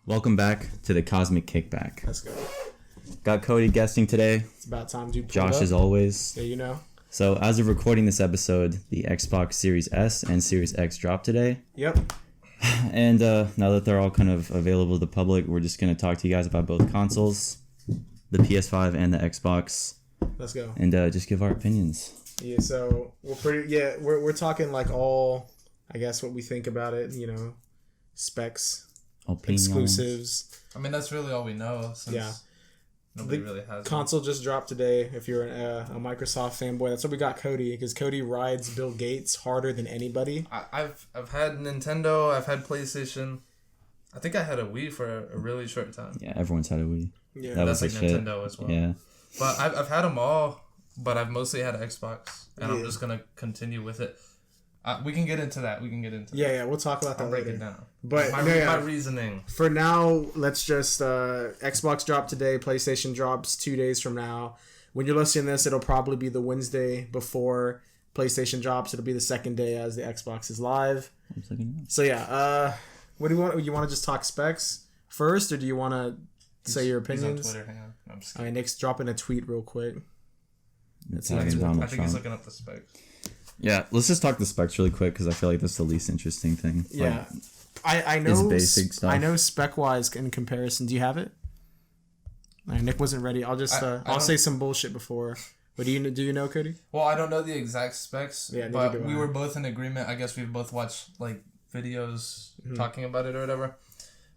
Welcome back to the Cosmic Kickback. Let's go. Got Cody guesting today. It's about time to Josh as always. Yeah, you know. So as of recording this episode, the Xbox Series S and Series X dropped today. Yep. And now that they're all kind of available to the public, we're just going to talk to you guys about both consoles, the PS5 and the Xbox. Let's go. And just give our opinions. Yeah, so we're talking like all, I guess, what we think about it, you know, specs, Opinions. exclusives. I mean, that's really all we know since nobody really has console just dropped today. If you're a Microsoft fanboy, that's what we got Cody, because Cody rides Bill Gates harder than anybody. I've had Nintendo, I've had PlayStation. I think I had a Wii for a really short time. Yeah, everyone's had a Wii. Yeah, that that's was like Nintendo as well. Yeah. But I've had them all, but I've mostly had Xbox, and I'm just gonna continue with it. We can get into that. Yeah, we'll talk about that I'll break later. it down. But my reasoning. For now, let's just Xbox dropped today. PlayStation drops 2 days from now. When you're listening to this, it'll probably be the Wednesday before PlayStation drops. It'll be the second day as the Xbox is live. So what do you want? You want to just talk specs first, or do you want to say your opinions? He's on Twitter. Hang on. I'm just All right, Nick's dropping a tweet real quick. I think he's looking up the specs. Yeah, let's just talk the specs really quick because I feel like that's the least interesting thing. Yeah, I know. It's basic stuff. I know spec wise in comparison. Do you have it? All right, Nick wasn't ready. I'll just I'll say some bullshit before. But do you know, Cody? Well, I don't know the exact specs, Yeah, but we were both in agreement. I guess we've both watched like videos talking about it or whatever.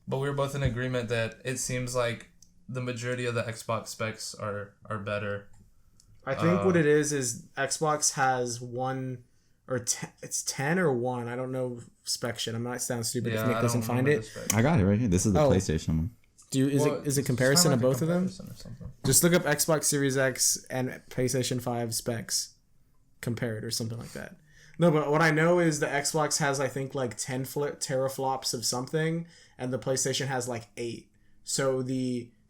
But we were both in agreement that it seems like the majority of the Xbox specs are better. I think what it is Xbox has it's 10 or 1. I don't know spec shit. I might sound stupid if Nick doesn't find it. I got it right here. This is the PlayStation one. Is it comparison of both of them? Or Just look up Xbox Series X and PlayStation 5 specs. Compare it or something like that. No, but what I know is the Xbox has, I think, like 10 teraflops of something, and the PlayStation has like 8. So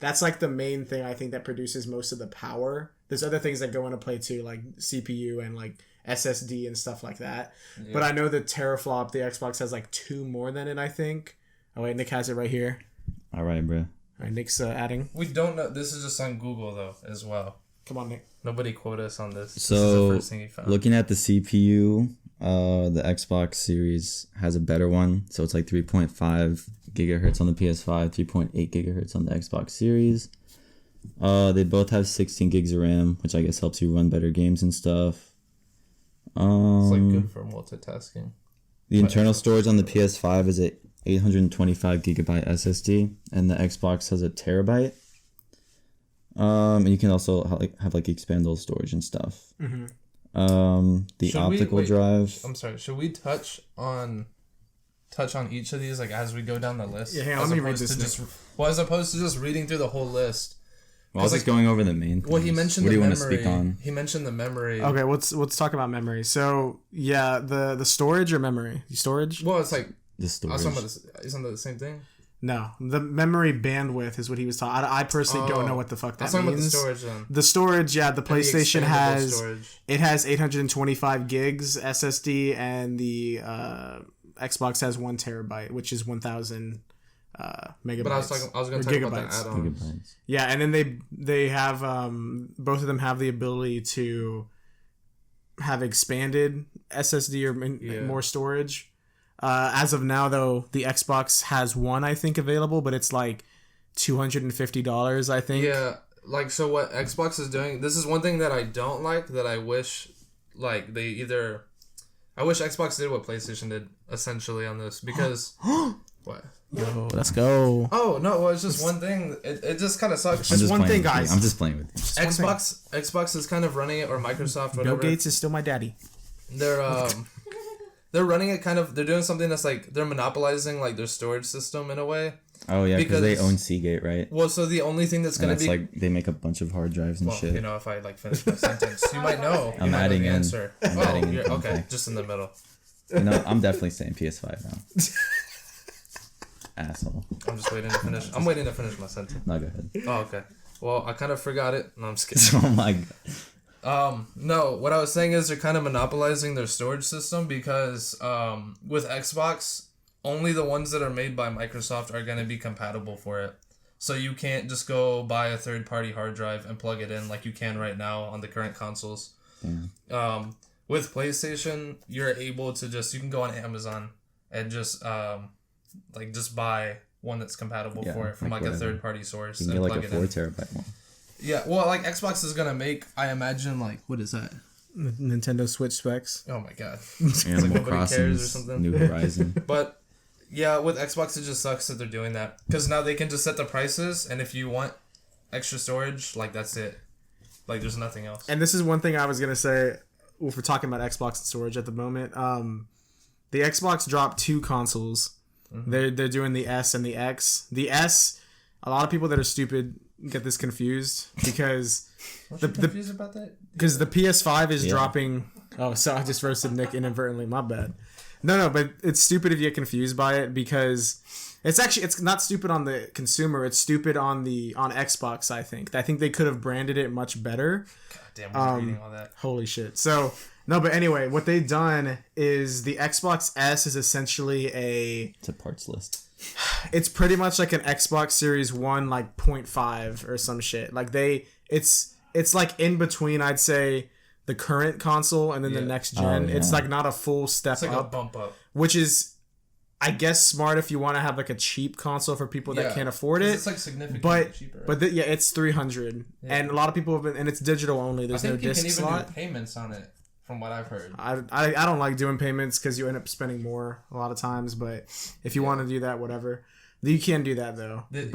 that's like the main thing I think that produces most of the power. There's other things that go into play too, like CPU and like SSD and stuff like that. Yeah. But I know the teraflop, the Xbox has like 2 more than it, I think. Oh wait, Nick has it right here. All right, bro. All right, Nick's adding. We don't know. This is just on Google though, as well. Come on, Nick. Nobody quote us on this. So, this is the first thing he found. Looking at the CPU, the Xbox Series has a better one. So it's like 3.5 gigahertz on the PS5, 3.8 gigahertz on the Xbox Series. They both have 16 gigs of RAM, which I guess helps you run better games and stuff. It's like good for multitasking. The internal storage on the PS5 is a 825 gigabyte SSD, and the Xbox has a terabyte. And you can also have expandable storage and stuff. Mm-hmm. The optical drive. I'm sorry. Should we touch on each of these as we go down the list? Yeah, hang on, let me read this. As opposed to just reading through the whole list. Well, I was just going over the main things. Well, he mentioned what the do you memory. Want to speak on? He mentioned the memory. Okay, let's talk about memory. So yeah, the storage or memory? Storage? Well, it's like the storage. Isn't that the same thing? No, the memory bandwidth is what he was talking. I personally don't know what the fuck that means. I'm talking about the storage then. The storage, yeah, the PlayStation has storage. It has 825 gigs SSD, and the Xbox has 1 terabyte, which is 1,000 megabytes. But I was going to talk about the add-ons. Yeah, and then they have both of them have the ability to have expanded SSD or more storage. As of now, though, the Xbox has 1, I think, available, but it's like $250, I think. Yeah, so what Xbox is doing, this is one thing that I don't like, that I wish, I wish Xbox did what PlayStation did, essentially, on this, because... What? Yo, let's go. Oh, no, well, it's just one thing. It just kind of sucks. Just one thing, guys. I'm just playing with you. Xbox is kind of running it, or Microsoft, whatever. Bill Gates is still my daddy. They're running it they're doing something that's they're monopolizing their storage system in a way. Oh yeah, because they own Seagate, right? Well, so the only thing that's going to be they make a bunch of hard drives and shit. If I finish my sentence, you might know. I'm adding in. Answer. Okay, just in the middle. I'm definitely saying PS5 now. Asshole. I'm just waiting to finish. I'm waiting to finish my sentence. No, go ahead. Oh, okay. Well, I kind of forgot it. No, I'm just kidding. Oh my god. No, what I was saying is they're kind of monopolizing their storage system because with Xbox, only the ones that are made by Microsoft are going to be compatible for it. So you can't just go buy a third-party hard drive and plug it in like you can right now on the current consoles. With PlayStation, you're able to you can go on Amazon and just buy one that's compatible for it from like a third-party source. You can get like a 4 terabyte one. Yeah, well, like Xbox is gonna make, I imagine, like, what is that? Nintendo Switch specs. Oh my god. Animal like Crossing, or something. New Horizon. But yeah, with Xbox it just sucks that they're doing that because now they can just set the prices, and if you want extra storage, like that's it. Like there's nothing else. And this is one thing I was gonna say. If we're talking about Xbox and storage at the moment, the Xbox dropped 2 consoles. Mm-hmm. They're doing the S and the X. The S, a lot of people that are stupid get this confused because confused about that? Because the PS5 is dropping. Oh, so I just roasted Nick inadvertently. My bad. No, but it's stupid if you get confused by it because it's not stupid on the consumer. It's stupid on Xbox. I think they could have branded it much better. God damn, I'm reading all that. Holy shit. So no, but anyway, what they've done is the Xbox S is essentially it's a parts list. It's pretty much like an Xbox Series 1 like 0.5 or some shit. Like it's like in between, I'd say, the current console and then the next gen. It's like not a full step it's like up. A bump up. Which is, I guess, smart if you want to have like a cheap console for people that can't afford it. It's like significantly cheaper. Right? But it's $300. Yeah. And a lot of people have been, and it's digital only. There's no disc slot. You can even do payments on it. From what I've heard, I don't like doing payments because you end up spending more a lot of times. But if you want to do that, whatever, you can do that though. They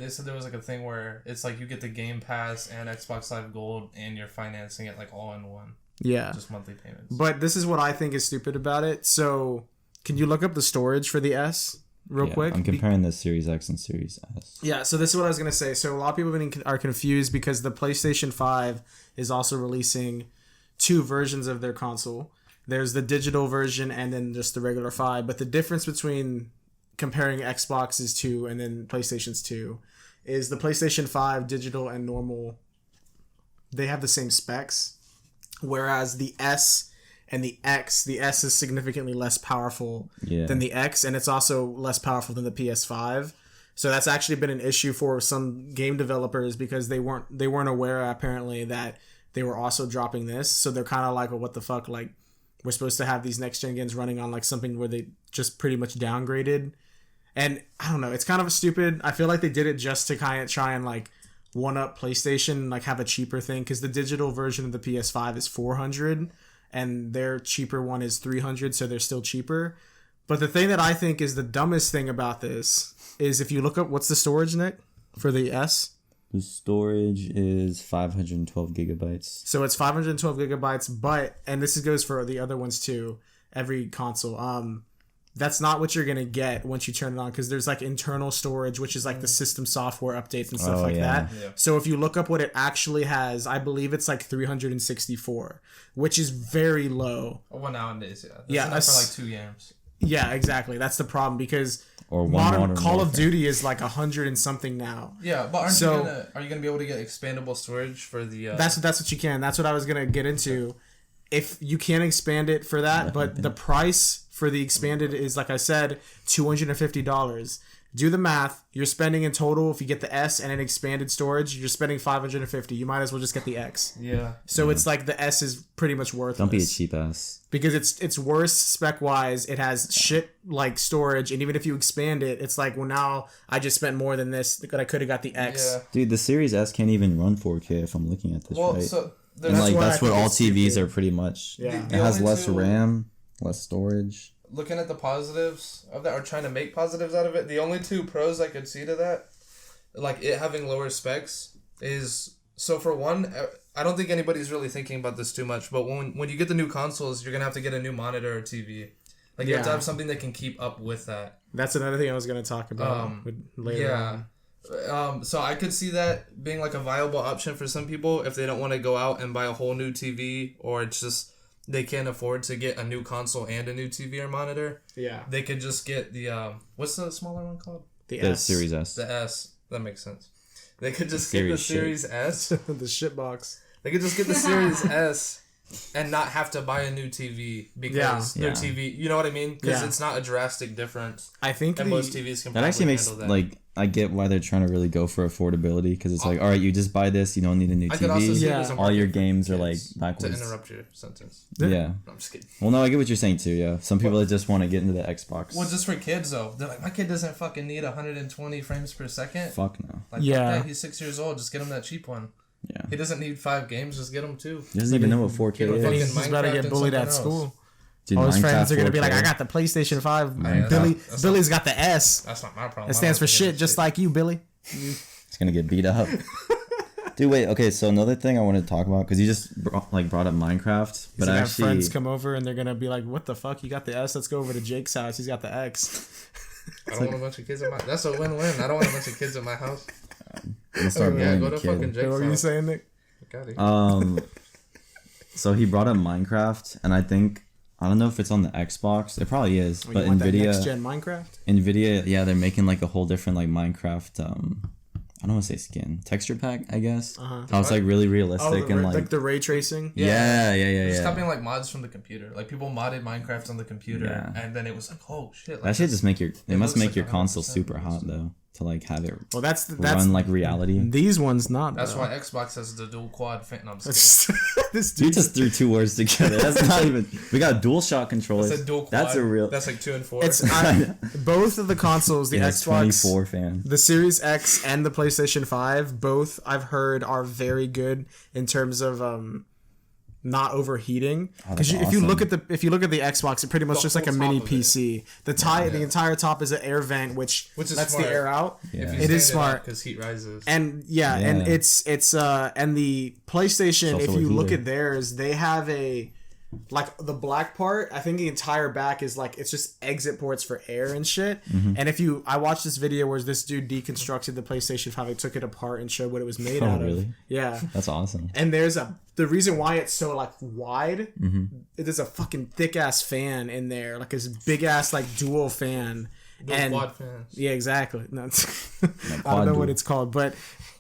said there was like a thing where it's like you get the Game Pass and Xbox Live Gold, and you're financing it like all in one. Yeah, just monthly payments. But this is what I think is stupid about it. So, can you look up the storage for the S real quick? I'm comparing the Series X and Series S. Yeah, so this is what I was gonna say. So a lot of people are confused because the PlayStation 5 is also releasing 2 versions of their console. There's the digital version and then just the regular 5. But the difference between comparing Xbox's 2 and then PlayStation's 2 is the PlayStation 5 digital and normal, they have the same specs. Whereas the S and the S is significantly less powerful than the X, and it's also less powerful than the PS5. So that's actually been an issue for some game developers because they weren't aware apparently that they were also dropping this. So they're kind of like, well, what the fuck? Like, we're supposed to have these next gen games running on like something where they just pretty much downgraded. And I don't know, it's kind of stupid. I feel like they did it just to kind of try and like one up PlayStation, like have a cheaper thing, because the digital version of the PS5 is $400 and their cheaper one is $300, so they're still cheaper. But the thing that I think is the dumbest thing about this is if you look up what's the storage, Nick, for the S. The storage is 512 gigabytes. So it's 512 gigabytes, but, and this goes for the other ones too, every console. That's not what you're going to get once you turn it on, because there's like internal storage, which is like the system software updates and stuff that. Yeah. So if you look up what it actually has, I believe it's like 364, which is very low. Well, nowadays, yeah. That's yeah, enough for like 2 games. Yeah, exactly. That's the problem, because or modern Call of Duty is like 100 and something now. Yeah, but are you gonna be able to get expandable storage for the? That's what you can. That's what I was gonna get into. If you can expand it for that, but the price for the expanded is, like I said, $250. Do the math. You're spending in total, if you get the S and an expanded storage, you're spending $550. You might as well just get the X. Yeah. So it's like the S is pretty much worthless. Don't be a cheap ass. Because it's worse spec wise. It has shit like storage, and even if you expand it, it's like, well, now I just spent more than this, but I could have got the X. Yeah. Dude, the Series S can't even run 4K if I'm looking at this right. So and like that's what all TVs are pretty much. Yeah. It has less RAM, less storage. Looking at the positives of that, or trying to make positives out of it, the only 2 pros I could see to that, like it having lower specs, is, so for one, I don't think anybody's really thinking about this too much, but when you get the new consoles, you're gonna have to get a new monitor or TV. Like you have to have something that can keep up with that. That's another thing I was gonna talk about later on. So I could see that being like a viable option for some people if they don't want to go out and buy a whole new TV, or it's just they can't afford to get a new console and a new TV or monitor. Yeah. They could just get the what's the smaller one called? The S. Series S. The S. That makes sense. They could just get the Series S. The shit box. They could just get the Series S and not have to buy a new TV because their TV, you know what I mean? Because it's not a drastic difference. I think and most TVs can that actually makes that. like I get why they're trying to really go for affordability because it's like, all right, you just buy this, you don't need a new TV. Could also see it as a all your games are kids, like backwards. To interrupt your sentence. Yeah. No, I'm just kidding. Well, no, I get what you're saying too. Yeah, some people just want to get into the Xbox. Well, just for kids though, they're like, my kid doesn't fucking need 120 frames per second. Fuck no. Like, fuck that. He's 6 years old. Just get him that cheap one. Yeah. He doesn't need 5 games. Just get him 2. He doesn't even know what 4K is. He's about to get bullied at school. Dude, all his friends are going to 4K. be like, I got the PlayStation 5. That's Billy's got the S. That's not my problem. It stands for shit, just like you, Billy. It's going to get beat up. Dude, wait. Okay, so another thing I want to talk about, because you just brought up Minecraft. But I actually, have friends come over and they're going to be like, what the fuck? You got the S? Let's go over to Jake's house. He's got the X. I don't want a bunch of kids in my... That's a win-win. I don't want a bunch of kids in my house. I'm going to start bullying go the to kid. fucking Jake's What were you saying, Nick? So he brought up Minecraft, and I think... I don't know if it's on the Xbox. It probably is, but Nvidia, next gen Minecraft. Nvidia, yeah, they're making like a whole different like Minecraft. I don't want to say skin texture pack. I guess how it's like really realistic and like the ray tracing. Yeah. It's copying like mods from the computer. Like people modded Minecraft on the computer, and then it was like, oh shit! Like, that should just make your. It must make like your console 100% super hot though to like have it. Well, that's run like reality. These ones not. That's though. why Xbox has the dual quad fan. No, I'm this You just threw 2 words together. That's not even. We got dual shot controllers. That's a dual quad. That's a real. That's like 2 and 4. It's both of the consoles, the Xbox, 24 fan, the Series X, and the PlayStation 5. Both I've heard are very good in terms of not overheating. Because if you look at the Xbox, it pretty much just like a mini PC. The entire top is an air vent, which lets the air out. Yeah. It is smart because heat rises. And and it's and the PlayStation. If you look at theirs, they have a. Like the black part, I think the entire back is like it's just exit ports for air and shit. Mm-hmm. And I watched this video where this dude deconstructed the PlayStation 5, like took it apart and showed what it was made out really? of. Yeah, that's awesome. and the reason why it's so like wide. There's a fucking thick ass fan in there, like this big ass like dual fan. And quad fans. Yeah, exactly. No, I don't know what it's called, but.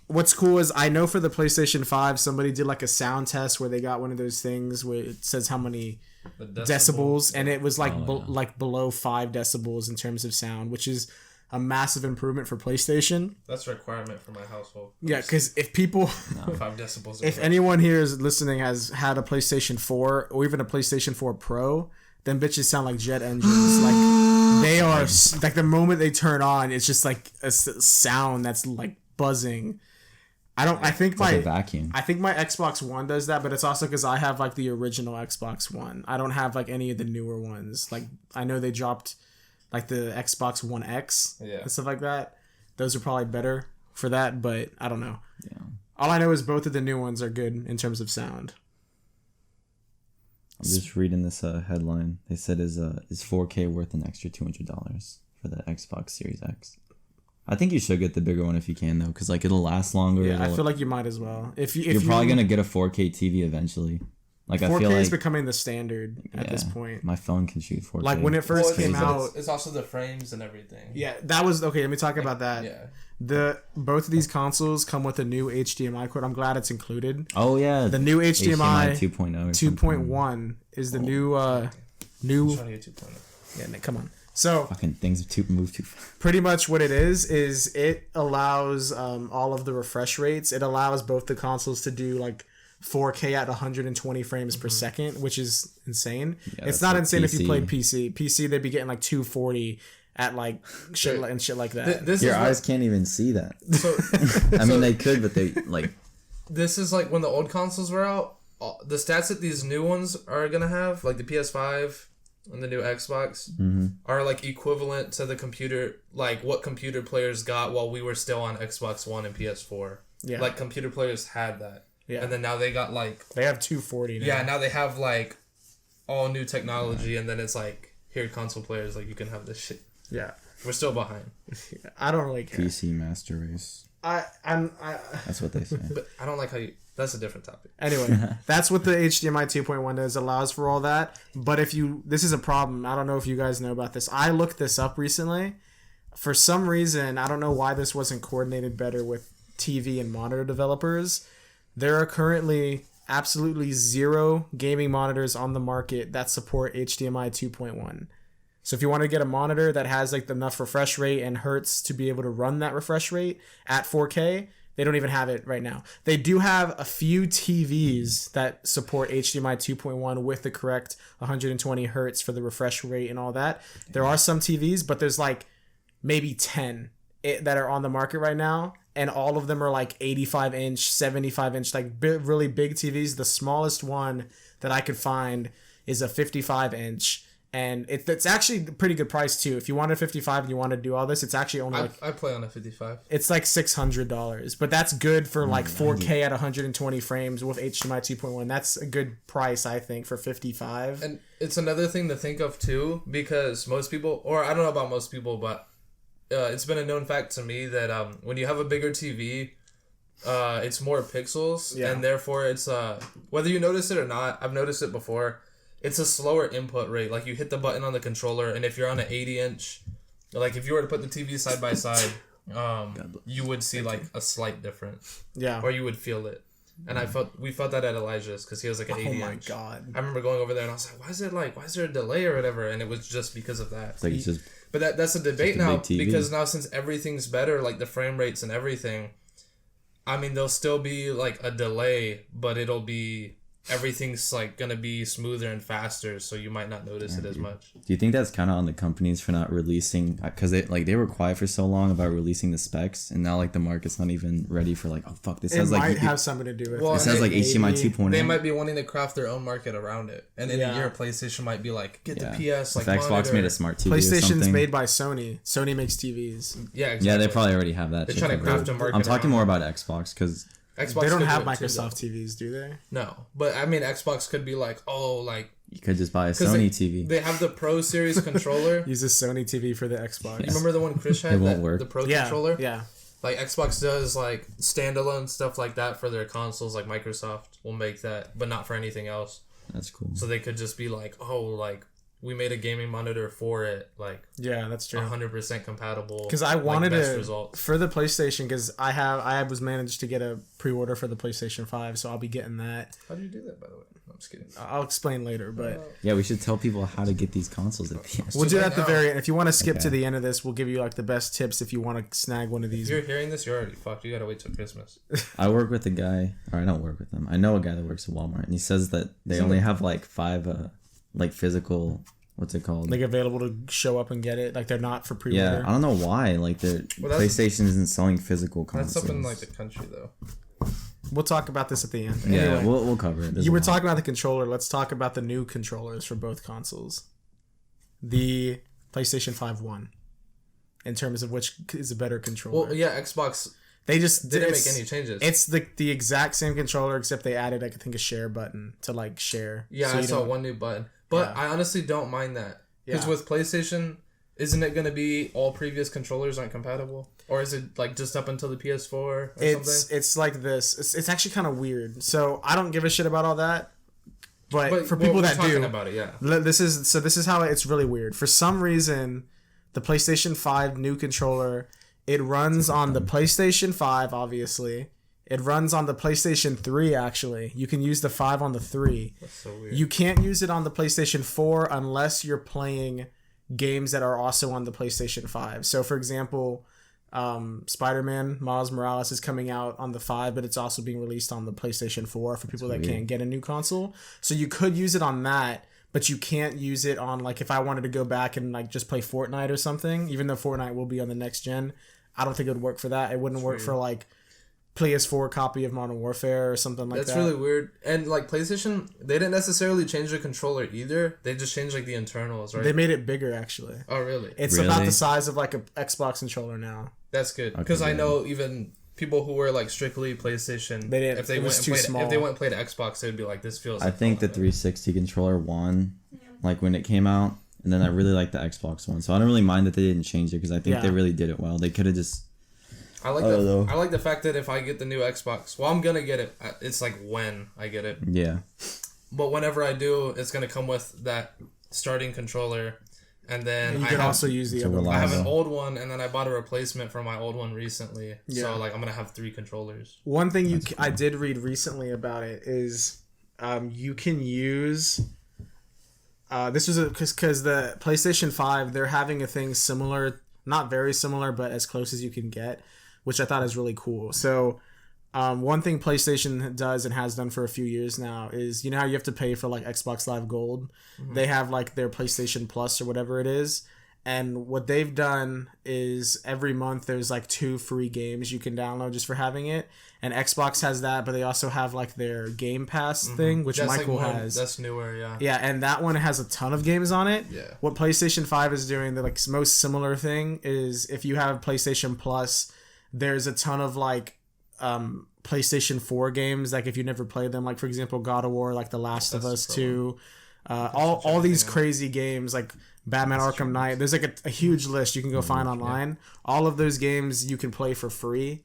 What's cool is I know for the PlayStation 5, somebody did like a sound test where they got one of those things where it says how many decibels, and it was like like below 5 decibels in terms of sound, which is a massive improvement for PlayStation. That's a requirement for my household. Yeah, because if people, 5 decibels. If anyone here is listening has had a PlayStation 4 or even a PlayStation 4 Pro, then bitches sound like jet engines. Like they are like the moment they turn on, it's just like a sound that's like buzzing. I think my vacuum. I think my Xbox One does that, but it's also because I have like the original Xbox One. I don't have like any of the newer ones. Like I know they dropped like the Xbox One X and stuff like that. Those are probably better for that, but I don't know. Yeah. All I know is both of the new ones are good in terms of sound. I'm just reading this headline. They said is 4K worth an extra $200 for the Xbox Series X? I think you should get the bigger one if you can though, because like it'll last longer. Yeah, I feel like you might as well. If you're probably gonna get a 4K TV eventually. Like 4K I feel like is becoming the standard at this point. My phone can shoot 4K. Like when it first came out, it's also the frames and everything. Yeah, that was okay. Let me talk about that. Yeah. Both of these consoles come with a new HDMI cord. I'm glad it's included. Oh yeah, the new HDMI 2.0 2.1 is the new. Yeah, Nick, come on. So fucking things move too fast. Pretty much what it is it allows all of the refresh rates. It allows both the consoles to do like 4K at 120 frames per second, which is insane. Yeah, it's not like insane PC. If you played PC. PC they'd be getting like 240 at like shit like that. Your eyes can't even see that. So, I mean they could, but they like. This is like when the old consoles were out. The stats that these new ones are gonna have, like the PS5. And the new Xbox are like equivalent to the computer, like what computer players got while we were still on Xbox One and PS4. Yeah, like computer players had that. Yeah, and then now they got like they have 240 now. Yeah, now they have like all new technology, and then it's like here console players like you can have this shit. Yeah, we're still behind. I don't really care. PC master race. That's what they say. But I don't like how you. That's a different topic. Anyway, that's what the HDMI 2.1 does. Allows for all that. But this is a problem. I don't know if you guys know about this. I looked this up recently. For some reason, I don't know why this wasn't coordinated better with TV and monitor developers. There are currently absolutely zero gaming monitors on the market that support HDMI 2.1. So if you want to get a monitor that has like enough refresh rate and hertz to be able to run that refresh rate at 4K, they don't even have it right now. They do have a few TVs that support HDMI 2.1 with the correct 120 hertz for the refresh rate and all that. There are some TVs, but there's like maybe 10 that are on the market right now. And all of them are like 85 inch, 75 inch, like really big TVs. The smallest one that I could find is a 55 inch. And it's actually a pretty good price too. If you want a 55 and you want to do all this, it's actually only like... I play on a 55. It's like $600. But that's good for like 4K at 120 frames with HDMI 2.1. That's a good price, I think, for 55. And it's another thing to think of too, because most people, or I don't know about most people, but it's been a known fact to me that when you have a bigger TV, it's more pixels. Yeah. And therefore it's... whether you notice it or not, I've noticed it before... It's a slower input rate. Like, you hit the button on the controller, and if you're on an 80-inch... Like, if you were to put the TV side by side, you would see, like, a slight difference. Yeah. Or you would feel it. And we felt that at Elijah's, because he has, like, an 80-inch. Oh, my God. I remember going over there, and I was like, why is there a delay or whatever? And it was just because of that. It's like, it's just... But that's a debate now, because now since everything's better, like, the frame rates and everything, I mean, there'll still be, like, a delay, but it'll be... Everything's like gonna be smoother and faster, so you might not notice it as much. Do you think that's kind of on the companies for not releasing, because they were quiet for so long about releasing the specs, and now like the market's not even ready for like, oh fuck, this has like... It might have something to do with it. This has like HDMI 2.0. They might be wanting to craft their own market around it, and in a year PlayStation might be like, get the PS like if Xbox made a smart TV PlayStation's made by Sony. Sony makes TVs. Yeah, exactly. Yeah, they probably already have that. They're trying to craft a market. I'm talking more about Xbox, because... Xbox they don't have Microsoft TVs, do they? No, but I mean, Xbox could be like, you could just buy a Sony TV. They have the Pro Series controller. Use a Sony TV for the Xbox. You remember the one Chris had? It won't work. The Pro controller. Yeah. Like Xbox does like standalone stuff like that for their consoles. Like Microsoft will make that, but not for anything else. That's cool. So they could just be like, we made a gaming monitor for it, like that's true, 100% compatible. Because I wanted results for the PlayStation, because I was managed to get a pre-order for the PlayStation 5, so I'll be getting that. How do you do that, by the way? I'm just kidding. I'll explain later, but yeah, we should tell people how to get these consoles at the end. We'll do that at the very end. If you want to skip to the end of this, we'll give you like the best tips if you want to snag one of these. If you're hearing this, you're already fucked. You gotta wait till Christmas. I work with a guy, or I don't work with him. I know a guy that works at Walmart, and he says that they only have like 5 like physical, what's it called? Like available to show up and get it. Like they're not for pre-order. Yeah, I don't know why. Like PlayStation isn't selling physical consoles. That's up in like the country though. We'll talk about this at the end. Yeah, anyway, we'll cover it. You were talking about the controller. Let's talk about the new controllers for both consoles. The PlayStation 5 won, in terms of which is a better controller. Well, yeah, Xbox. They just didn't make any changes. It's the exact same controller, except they added, I think, a share button to like share. Yeah, so I saw one new button. But I honestly don't mind that. Because with PlayStation, isn't it going to be all previous controllers aren't compatible? Or is it like just up until the PS4 or something? It's like this. It's actually kind of weird. So I don't give a shit about all that. But for people that do, about it, yeah. This is how it's really weird. For some reason, the PlayStation 5 new controller, it runs on the PlayStation 5, obviously. It runs on the PlayStation 3, actually. You can use the 5 on the 3. That's so weird. You can't use it on the PlayStation 4 unless you're playing games that are also on the PlayStation 5. So, for example, Spider-Man Miles Morales is coming out on the 5, but it's also being released on the PlayStation 4 for people that can't get a new console. So you could use it on that, but you can't use it on, like, if I wanted to go back and, like, just play Fortnite or something, even though Fortnite will be on the next gen, I don't think it would work for that. It wouldn't work for, like, PS4 copy of Modern Warfare or something like that. That's really weird. And like PlayStation, they didn't necessarily change the controller either. They just changed like the internals, right? They made it bigger, actually. Oh, really? It's about the size of like an Xbox controller now. That's good. Because I know even people who were like strictly PlayStation, they didn't, if they went and played Xbox, they'd be like, this feels I think the 360 controller won like when it came out. And then I really like the Xbox one. So I don't really mind that they didn't change it because I think they really did it well. They could have just... I like the fact that if I get the new Xbox, well, I'm gonna get it. It's like when I get it. Yeah. But whenever I do, it's gonna come with that starting controller, and then you can also use the other one. I have an old one, and then I bought a replacement for my old one recently. Yeah. So like I'm gonna have 3 controllers. One thing I did read recently about it is you can use. This was because the PlayStation 5, they're having a thing similar, not very similar, but as close as you can get, which I thought is really cool. So, one thing PlayStation does and has done for a few years now is, you know how you have to pay for like Xbox Live Gold? Mm-hmm. They have like their PlayStation Plus or whatever it is. And what they've done is every month there's like 2 free games you can download just for having it. And Xbox has that, but they also have like their Game Pass thing, which that's Michael like has. That's newer, yeah. Yeah, and that one has a ton of games on it. Yeah. What PlayStation 5 is doing, the like most similar thing is if you have PlayStation Plus, there's a ton of like PlayStation 4 games. Like if you never played them, like for example, God of War, like The Last of Us 2, all these crazy games like Batman Arkham Knight. There's like a huge list you can go find online. Yeah. All of those games you can play for free,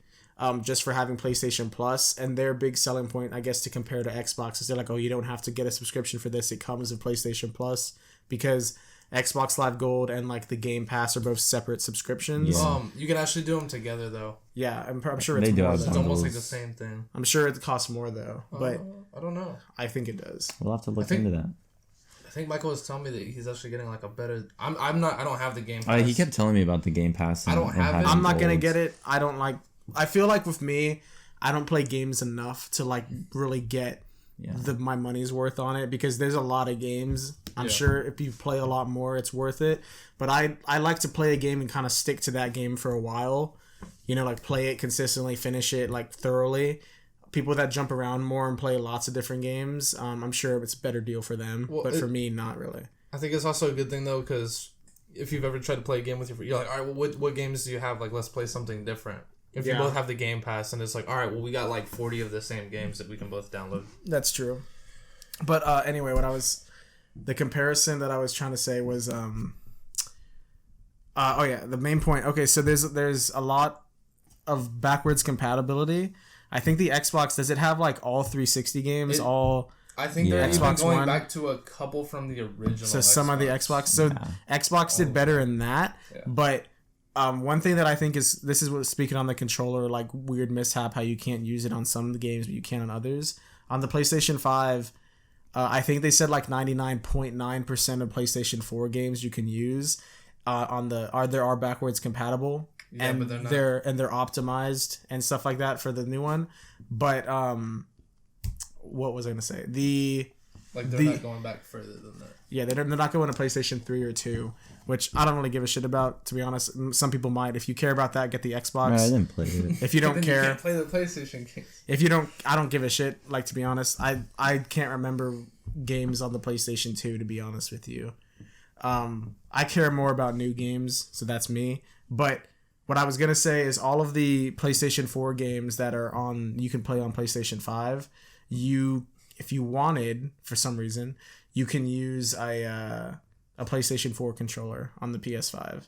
just for having PlayStation Plus. And their big selling point, I guess, to compare to Xbox is they're like, oh, you don't have to get a subscription for this. It comes with PlayStation Plus, because Xbox Live Gold and like the Game Pass are both separate subscriptions. Yeah. You can actually do them together though. Yeah, I'm sure it's more. It's almost like the same thing. I'm sure it costs more though, but I don't know. I think it does. We'll have to look into that. I think Michael was telling me that he's actually getting like a better. I'm not. I don't have the Game Pass. He kept telling me about the Game Pass. I don't have it. I'm not gonna get it. I don't like. I feel like with me, I don't play games enough to like really get my money's worth on it, because there's a lot of games. I'm sure if you play a lot more, it's worth it. But I like to play a game and kind of stick to that game for a while. You know, like play it consistently, finish it like thoroughly. People that jump around more and play lots of different games, I'm sure it's a better deal for them. Well, but for me, not really. I think it's also a good thing though, because if you've ever tried to play a game with you're like, all right, well, what games do you have? Like, let's play something different. If you both have the Game Pass, and it's like, all right, well, we got like 40 of the same games that we can both download. That's true. But anyway, the comparison that I was trying to say was, the main point. Okay, so there's a lot of backwards compatibility. I think the Xbox, does it have like all 360 games? I think they're even going back to a couple from the original. So some of the Xbox. So Xbox did better in that, but. One thing that I think this is what, speaking on the controller, like weird mishap, how you can't use it on some of the games but you can on others. On the PlayStation 5, I think they said like 99.9% of PlayStation 4 games you can use there are backwards compatible, and but they're optimized and stuff like that for the new one. But what was I gonna say? They're not going back further than that. Yeah, they're not going to PlayStation 3 or 2, which I don't really give a shit about, to be honest. Some people might. If you care about that, get the Xbox. I didn't play it. If you don't care, you can't play the PlayStation games. If you don't, I don't give a shit. Like, to be honest, I can't remember games on the PlayStation 2, to be honest with you. I care more about new games, so that's me. But what I was gonna say is all of the PlayStation 4 games that are you can play on PlayStation 5. If you wanted, for some reason, you can use a PlayStation 4 controller on the PS5.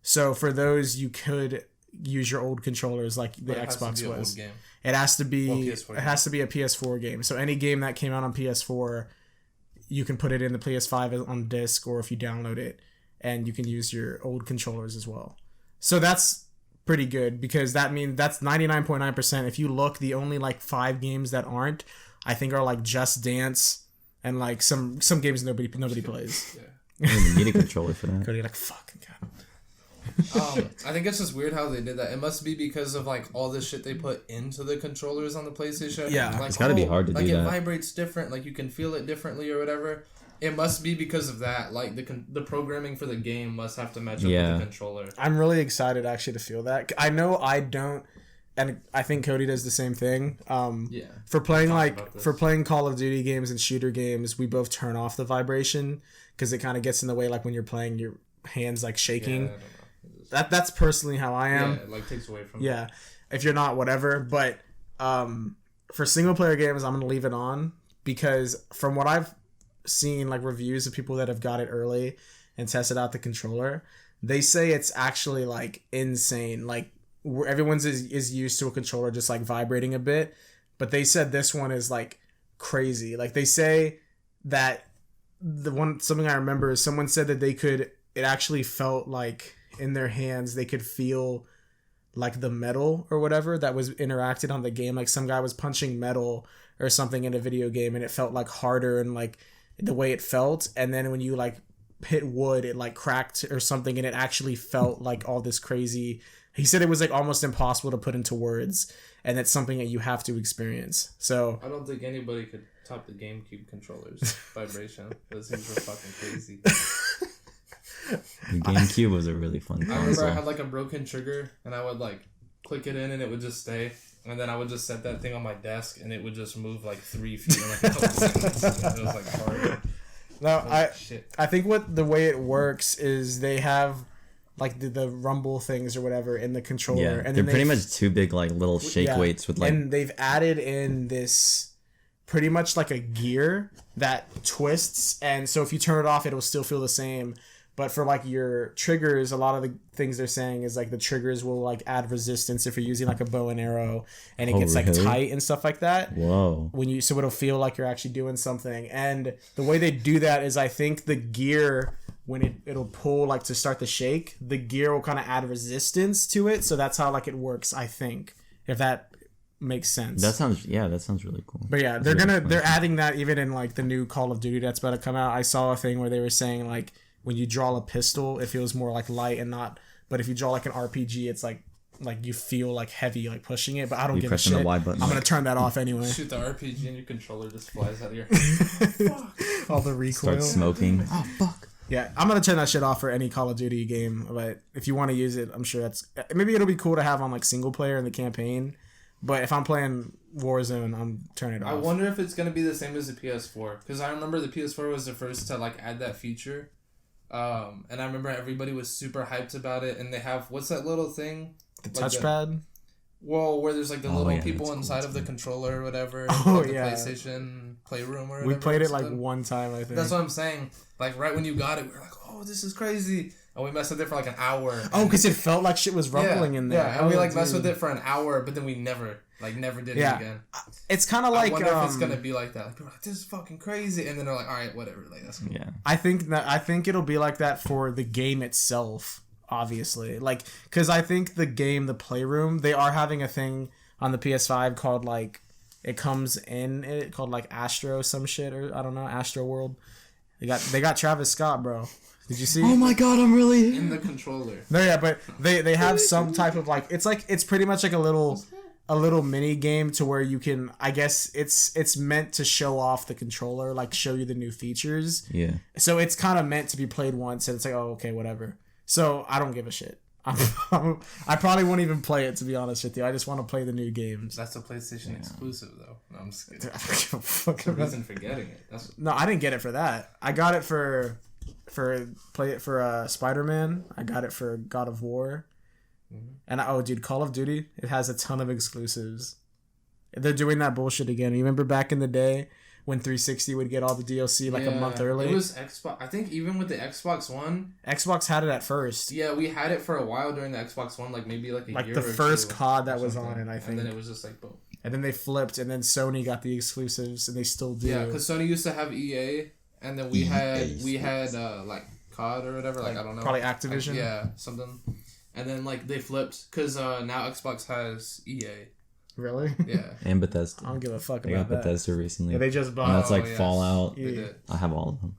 So for those, you could use your old controllers like the Xbox was. It has to be a PS4 game. So any game that came out on PS4, you can put it in the PS5 on disc, or if you download it, and you can use your old controllers as well. So that's pretty good, because that means that's 99.9%. If you look, the only like 5 games that aren't, I think, are like Just Dance and like some games nobody plays. Yeah. I don't even need a controller for that. Cody, like, fucking God. I think it's just weird how they did that. It must be because of like all this shit they put into the controllers on the PlayStation. Yeah, like, it's gotta be hard to do that. Like it vibrates different. Like you can feel it differently or whatever. It must be because of that. Like the programming for the game must have to match up with the controller. I'm really excited actually to feel that. I know I don't. And I think Cody does the same thing. For playing Call of Duty games and shooter games, we both turn off the vibration because it kind of gets in the way. Like when you're playing, your hands like shaking. That's personally how I am. Yeah, it like takes away from. Yeah, if you're not, whatever. But for single player games, I'm gonna leave it on, because from what I've seen, like reviews of people that have got it early and tested out the controller, they say it's actually like insane. Like, everyone's is used to a controller just like vibrating a bit, but they said this one is like crazy. Like they say that something I remember is someone said that it actually felt like in their hands they could feel like the metal or whatever that was interacted on the game. Like some guy was punching metal or something in a video game, and it felt like harder and like the way it felt. And then when you like hit wood, it like cracked or something, and it actually felt like all this crazy. He said it was like almost impossible to put into words, and it's something that you have to experience. So I don't think anybody could top the GameCube controller's vibration. Those things were fucking crazy. The GameCube was a really fun console. I remember I had like a broken trigger, and I would like click it in, and it would just stay. And then I would just set that thing on my desk, and it would just move like 3 feet in like a couple seconds. It was like hard. No, Shit. I think what the way it works is they have like the rumble things or whatever in the controller, Yeah, and they're then pretty much two big like little shake weights with like. And they've added in this pretty much like a gear that twists, and so if you turn it off, it'll still feel the same. But for like your triggers, a lot of the things they're saying is like the triggers will like add resistance if you're using like a bow and arrow, and it gets like tight and stuff like that. Whoa. So it'll feel like you're actually doing something. And the way they do that is I think the gear, when it'll pull like to start the shake, the gear will kind of add resistance to it. So that's how like it works, I think, if that makes sense. That sounds really cool. But yeah, they're adding that even in like the new Call of Duty that's about to come out. I saw a thing where they were saying like when you draw a pistol, it feels more like light and not. But if you draw like an RPG, it's like you feel like heavy, like pushing it. But I don't give a shit. The Y button. I'm gonna turn that off anyway. Shoot the RPG and your controller just flies out of your All the recoil. Start smoking. Oh fuck. Yeah, I'm gonna turn that shit off for any Call of Duty game. But if you want to use it, I'm sure maybe it'll be cool to have on like single player in the campaign. But if I'm playing Warzone, I'm turning it off. I wonder if it's gonna be the same as the PS4, because I remember the PS4 was the first to like add that feature. And I remember everybody was super hyped about it, and they have what's that little thing? The touchpad. Where there's like the little people inside of the controller or whatever. Like the PlayStation Playroom or whatever. We played it like one time, I think. That's what I'm saying. Like right when you got it, we were like, "Oh, this is crazy!" And we messed with it for like an hour. Oh, because it felt like shit was rumbling in there. Yeah, and we like messed with it for an hour, but then we never did it again. It's kind of like I wonder if it's gonna be like that. Like people are like, "This is fucking crazy," and then they're like, "All right, whatever." Like that's cool. Yeah. I think it'll be like that for the game itself. Obviously, like because I think the game, the Playroom, they are having a thing on the PS5 called like it comes in it called like Astro some shit, or I don't know, Astro World. They got Travis Scott, bro. Did you see? Oh my god, I'm really in the controller. No, yeah, but they have some type of like it's pretty much like a little mini game to where you can, I guess it's meant to show off the controller, like show you the new features. Yeah. So it's kind of meant to be played once, and it's like, oh, okay, whatever. So I don't give a shit. I probably won't even play it, to be honest with you. I just want to play the new games. That's a PlayStation exclusive, though. No, I'm just kidding. I don't give a fuck The about reason for getting it. No, I didn't get it for that. I got it for Spider-Man. I got it for God of War. And dude, Call of Duty, it has a ton of exclusives. They're doing that bullshit again. You remember back in the day when 360 would get all the DLC like a month early? It was Xbox. I think even with the Xbox One. Xbox had it at first. Yeah, we had it for a while during the Xbox One, like maybe like a year or two. Like the first COD that was on it, I think. And then it was just like, boom. And then they flipped, and then Sony got the exclusives, and they still do. Yeah, because Sony used to have EA, and then we had like COD or whatever, like I don't know. Probably Activision. Yeah, something. And then like they flipped because now Xbox has EA. Really? Yeah. And Bethesda. I don't give a fuck They about got that. Bethesda recently. Yeah, they just bought. And that's like yes. Fallout. They did. I have all of them.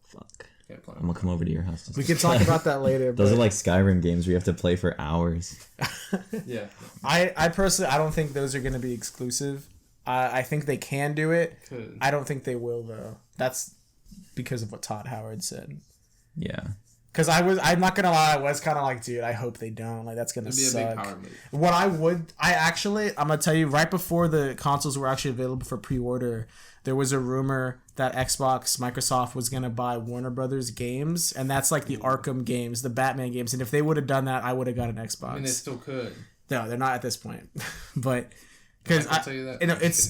Fuck. Can't play I'm gonna come over to your house. We can talk about that later. Those are like Skyrim games where you have to play for hours. Yeah. I personally, I don't think those are gonna be exclusive. I think they can do it. Could. I don't think they will though. That's because of what Todd Howard said. Yeah. Because I'm not gonna lie, I was kind of like, dude, I hope they don't. Like, that's gonna suck. It'd be a big power move. What I'm gonna tell you, right before the consoles were actually available for pre-order, there was a rumor that Microsoft was gonna buy Warner Brothers games, and that's like the Arkham games, the Batman games. And if they would have done that, I would have got an Xbox. I mean, they still could. No, they're not at this point, but. Because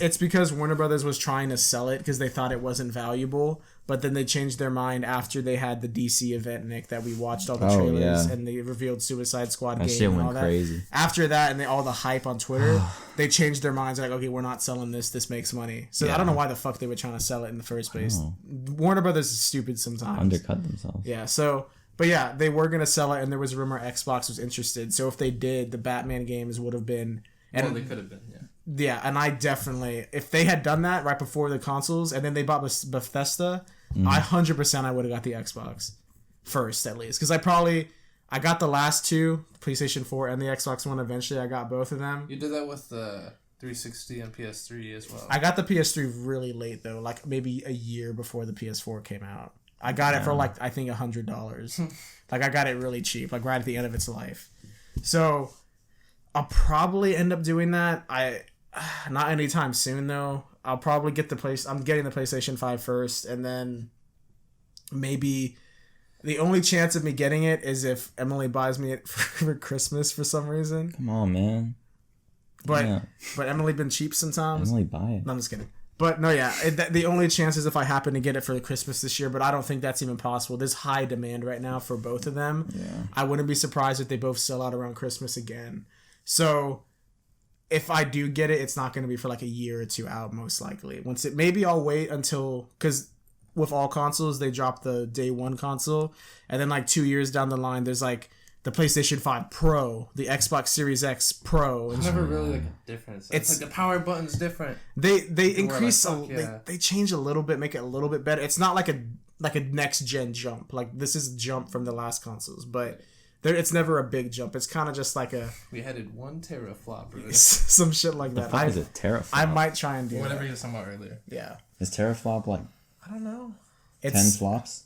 it's because Warner Brothers was trying to sell it because they thought it wasn't valuable, but then they changed their mind after they had the DC event, Nick, that we watched all the trailers and they revealed Suicide Squad game shit and went all that. Crazy. After that and all the hype on Twitter, they changed their minds. Like, okay, we're not selling this. This makes money. So I don't know why the fuck they were trying to sell it in the first place. Warner Brothers is stupid sometimes. Undercut themselves. Yeah. So. But yeah, they were gonna sell it, and there was a rumor Xbox was interested. So if they did, the Batman games would have been. Well, they could have been. Yeah. Yeah, and I definitely, if they had done that right before the consoles, and then they bought Bethesda, I 100% I would have got the Xbox first at least, because I got the last two, PlayStation 4 and the Xbox One. Eventually, I got both of them. You did that with the 360 and PS3 as well. I got the PS3 really late though, like maybe a year before the PS4 came out. I got it for like I think $100. Like I got it really cheap, like right at the end of its life. So I'll probably end up doing that. Not anytime soon though. I'll probably get I'm getting the PlayStation 5 first, and then maybe the only chance of me getting it is if Emily buys me it for Christmas for some reason. Come on, man. But Emily been cheap sometimes. Emily, buy it. No, I'm just kidding. But no, yeah, the only chance is if I happen to get it for Christmas this year, but I don't think that's even possible. There's high demand right now for both of them. Yeah. I wouldn't be surprised if they both sell out around Christmas again. So if I do get it, it's not going to be for like a year or two out, most likely. Maybe I'll wait until, because with all consoles, they drop the day one console, and then like 2 years down the line, there's like the PlayStation 5 Pro, the Xbox Series X Pro. There's never really like a difference. It's like the power button's different. They increase like, they change a little bit, make it a little bit better. It's not like a next gen jump. Like this is a jump from the last consoles, but it's never a big jump. It's kind of just like we headed 1 teraflop or some shit like that. What is it? Teraflop? I might try and do whatever you were talking about earlier. Yeah. Is teraflop like I don't know. 10 flops?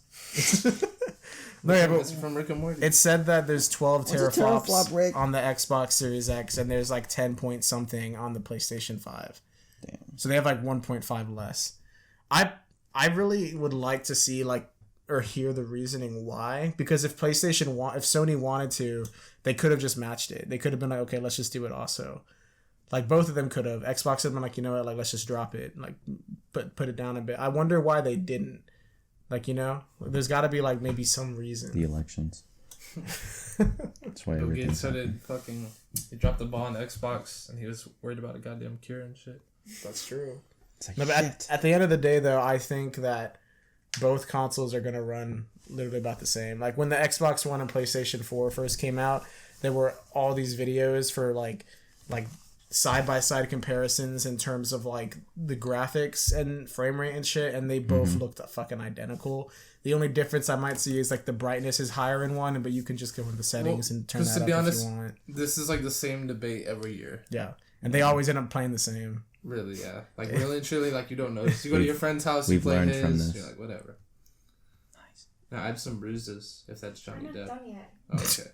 No, yeah, but it's from Rick and Morty. It said that there's 12 teraflops teraflop, Rick? on the Xbox Series X, and there's like 10 point something on the PlayStation 5. Damn. So they have like 1.5 less. I really would like to see or hear the reasoning why, because if Sony wanted to, they could have just matched it. They could have been like, okay, let's just do it also. Like both of them could have. Xbox had been like, you know what, like let's just drop it, like put it down a bit. I wonder why they didn't. Like, you know, there's got to be like maybe some reason. The elections. That's why Bill everything. Gates said it fucking. He dropped the ball on Xbox, and he was worried about a goddamn cure and shit. That's true. It's like, No, but at the end of the day, though, I think that both consoles are going to run literally about the same. Like when the Xbox One and PlayStation 4 first came out, there were all these videos for like side-by-side comparisons in terms of like the graphics and frame rate and shit, and they both looked fucking identical. The only difference I might see is like the brightness is higher in one, but you can just go into the settings and turn that up if you want. This is like the same debate every year. Yeah, and they always end up playing the same. Really, yeah. Like really and truly, like you don't notice. You go to your friend's house, you play learned his, from this. you're like, whatever. Nice. Now add some bruises if that's Johnny I'm not Depp. done yet. Oh, okay.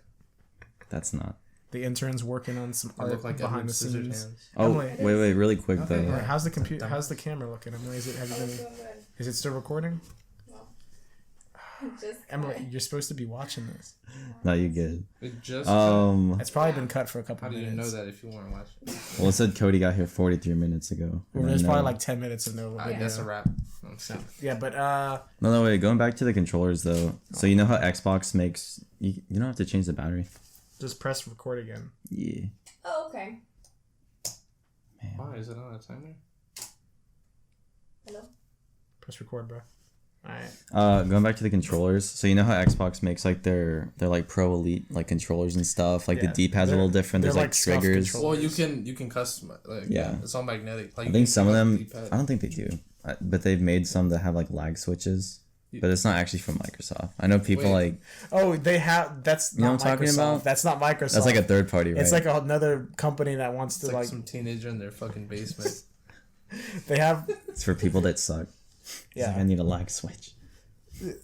That's not. The intern's working on some I art look like behind Edward the scenes. Scissorhands. Oh, Emily. wait, really quick Okay, though. Alright, how's the computer? How's the camera looking? Emily, is it still recording? Just Emily, you're supposed to be watching this. No, you good. It just. It's probably been cut for a couple How do minutes. you know that if you weren't watching? Well, it said Cody got here 43 minutes ago. Well, And there's I probably know- like 10 minutes of no video. That's a wrap. Yeah, but No, wait. Going back to the controllers though. So you know how Xbox makes you don't have to change the battery. just press record again. Yeah. Oh, okay. Why is it on a timer? Hello? Press record, bro. Alright. Going back to the controllers. So you know how Xbox makes like their like Pro Elite like controllers and stuff. Like Yeah, the D-pad's a little different. they're There's like like scuff triggers. controls. Well, you can customize. Like, Yeah. it's all magnetic. Like I think some of them. D-pad. I don't think they do. But they've made some that have like lag switches. But it's not actually from Microsoft. I know people Wait. like. Oh, they have. That's You know not what I'm talking Microsoft. about? That's not Microsoft. That's like a third party, right? It's like another company that wants It's to like like. some teenager in their fucking basement. They have. It's for people that suck. It's Yeah. like, I need a lag switch.